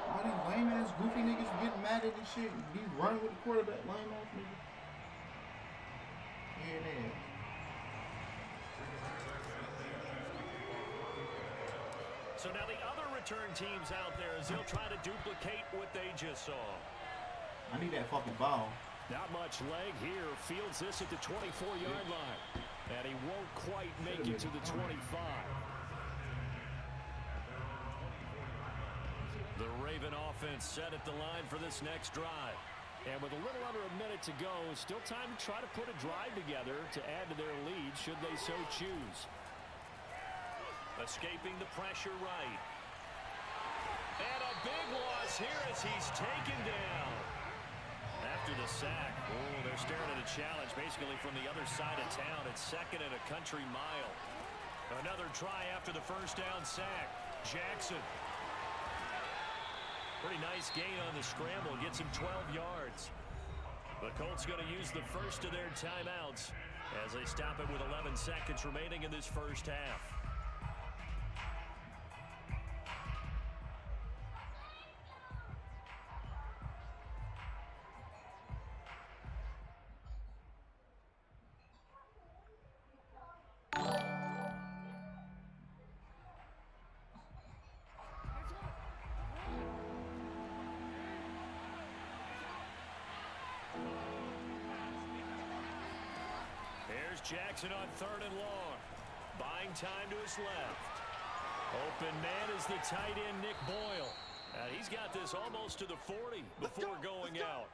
All these lame ass goofy niggas getting mad at this shit. Be running with the quarterback, lame ass nigga. Yeah, it is. So now the other return teams out there as they'll try to duplicate what they just saw. I need that fucking ball. Not much leg here. Fields this at the 24-yard line. And he won't quite make it to the 25. The Raven offense set at the line for this next drive. And with a little under a minute to go, still time to try to put a drive together to add to their lead should they so choose. Escaping the pressure right. And a big loss here as he's taken down. After the sack, they're staring at a challenge basically from the other side of town. It's second and a country mile. Another try after the first down sack. Jackson. Pretty nice gain on the scramble. Gets him 12 yards. The Colts going to use the first of their timeouts as they stop it with 11 seconds remaining in this first half. Jackson on third and long. Buying time to his left. Open man is the tight end, Nick Boyle. He's got this almost to the 40 before going out.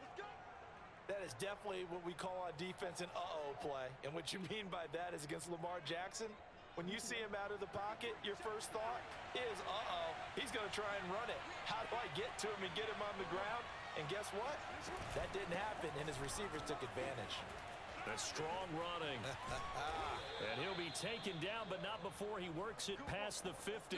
That is definitely what we call on defense an uh-oh play. And what you mean by that is against Lamar Jackson, when you see him out of the pocket, your first thought is, uh-oh, he's going to try and run it. How do I get to him and get him on the ground? And guess what? That didn't happen, and his receivers took advantage. A strong running. And he'll be taken down, but not before he works it past the 50.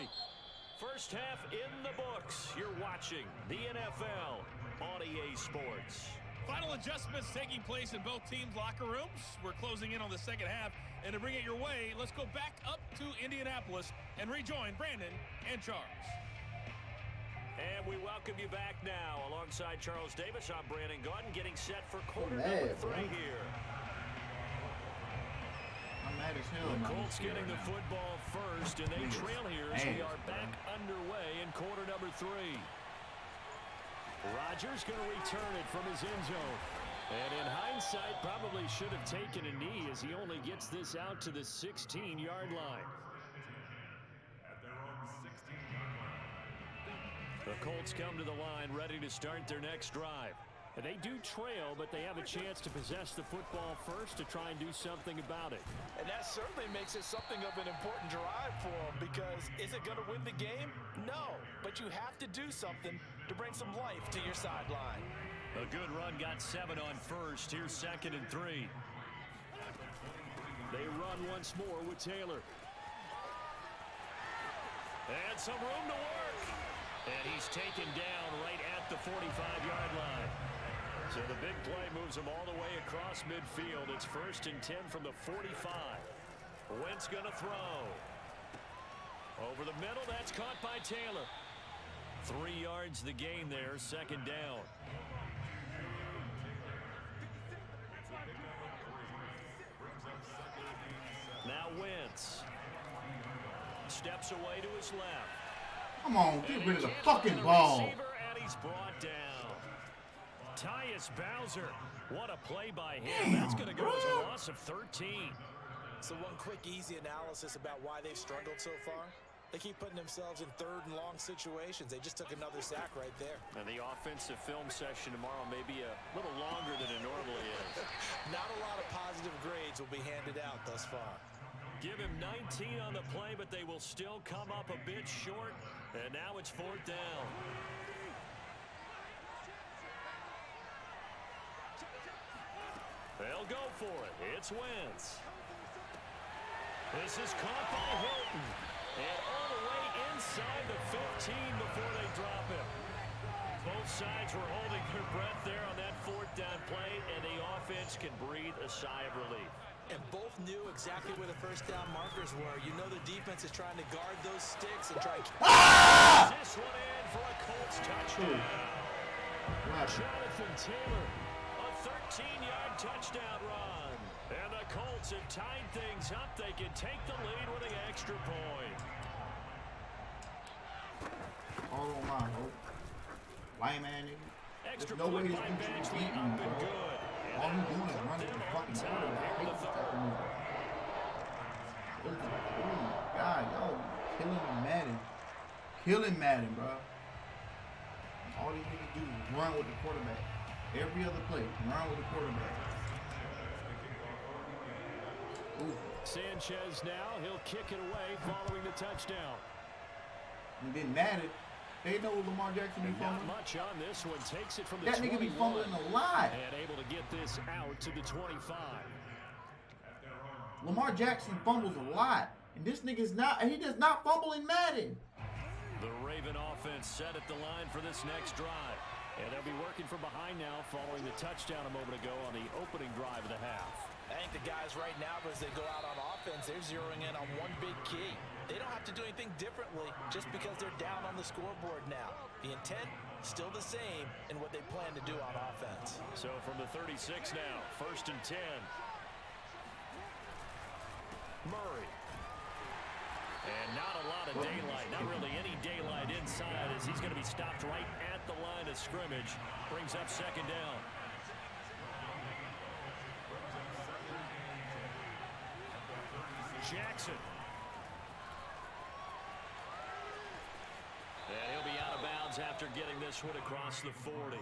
First half in the books. You're watching the NFL on EA Sports. Final adjustments taking place in both teams' locker rooms. We're closing in on the second half. And to bring it your way, let's go back up to Indianapolis and rejoin Brandon and Charles. And we welcome you back now. Alongside Charles Davis, I'm Brandon Gordon, getting set for quarter number 3 here. I'm mad as hell. The Colts getting the football first, and they trail here as we are back underway in quarter number 3. Rodgers going to return it from his end zone. And in hindsight, probably should have taken a knee as he only gets this out to the 16-yard line. The Colts come to the line ready to start their next drive. And they do trail, but they have a chance to possess the football first to try and do something about it. And that certainly makes it something of an important drive for them, because is it going to win the game? No, but you have to do something to bring some life to your sideline. A good run got 7 on first. Here's 2nd and 3. They run once more with Taylor. And some room to work. And he's taken down right at the 45-yard line. So the big play moves him all the way across midfield. It's 1st and 10 from the 45. Wentz going to throw. Over the middle, that's caught by Taylor. 3 yards the gain there, 2nd down. Now Wentz steps away to his left. Come on, get rid of the fucking ball. And he's brought down. Tyus Bowser, what a play by him. That's going to go as a loss of 13. So one quick, easy analysis about why they've struggled so far. They keep putting themselves in 3rd and long situations. They just took another sack right there. And the offensive film session tomorrow may be a little longer than it normally is. Not a lot of positive grades will be handed out thus far. Give him 19 on the play, but they will still come up a bit short. And now it's 4th down. They'll go for it. It's Wentz. This is caught by Hilton. And all the way inside the 15 before they drop him. Both sides were holding their breath there on that 4th down play, and the offense can breathe a sigh of relief. And both knew exactly where the 1st down markers were. You know the defense is trying to guard those sticks and try to This one in for a Colts touchdown. Jonathan Taylor, a 13-yard touchdown run. And the Colts have tied things up. They can take the lead with an extra point. All on my hope. Lame man, nigga. Extra There's no way point this by dude should Badgley be beating up me, and bro. good. All he's doing is running the fucking quarterback. I hate this type of move. God, yo, killing Madden. Killing Madden, bro. All these niggas do is run with the quarterback. Every other play, run with the quarterback. Ooh. Sanchez now, he'll kick it away following the touchdown. And then Madden, they know Lamar Jackson be Not fumbling. much on this one. Takes it from the That 21. nigga be fumbling a lot. And able to get this out to the 25. Lamar Jackson fumbles a lot. And this nigga's not, he does not fumble in Madden. The Raven offense set at the line for this next drive. And they'll be working from behind now following the touchdown a moment ago on the opening drive of the half. I think the guys right now, as they go out on offense, they're zeroing in on one big key. They don't have to do anything differently just because they're down on the scoreboard now. The intent, still the same in what they plan to do on offense. So from the 36 now, 1st and 10. Murray. And not a lot of daylight, not really any daylight inside as he's going to be stopped right at the line of scrimmage. Brings up 2nd down. Jackson. And he'll be out of bounds after getting this one across the 40.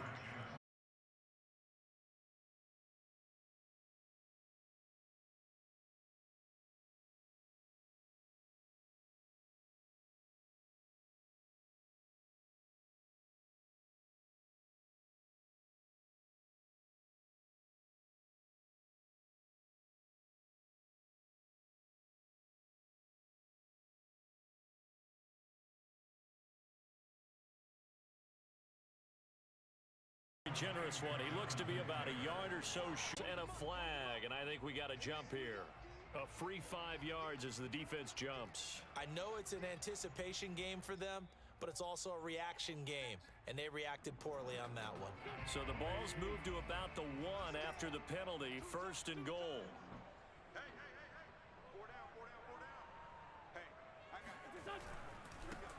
Generous one. He looks to be about a yard or so short and a flag, and I think we got a jump here. A free 5 yards as the defense jumps. I know it's an anticipation game for them, but it's also a reaction game, and they reacted poorly on that one. So the ball's moved to about the 1 after the penalty. 1st and goal.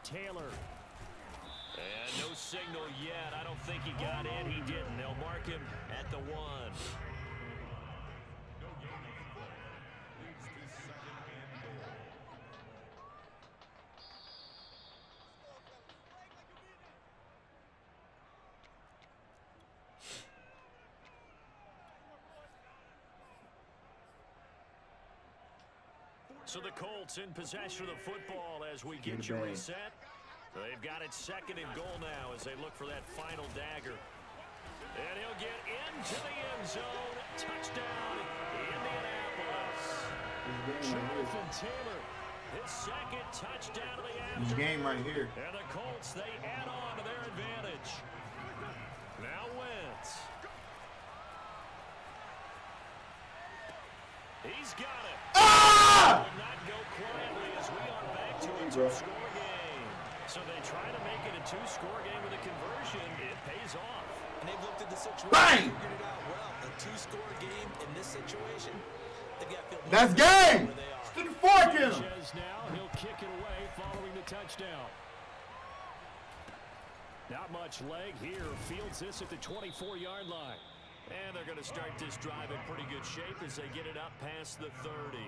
Taylor. And no signal yet. I don't think he got in. He didn't. They'll mark him at the 1. So the Colts in possession of the football as we get you reset. They've got it second and goal now as they look for that final dagger. And he'll get into the end zone. Touchdown, Indianapolis. Jonathan Taylor, his second touchdown of the afternoon. This game right here. And the Colts, they add on to their advantage. Now Wentz. He's got it. Ah! Will not go quietly as we are back to a two-score game. So they try to make it a two-score game with a conversion. It pays off. And they've looked at the situation Bang! and figured it out well. A two-score game in this situation. They've got Phil That's game. Stick a fork in him. Now he'll kick it away following the touchdown. Not much leg here. Fields this at the 24-yard line. And they're going to start this drive in pretty good shape as they get it up past the 30.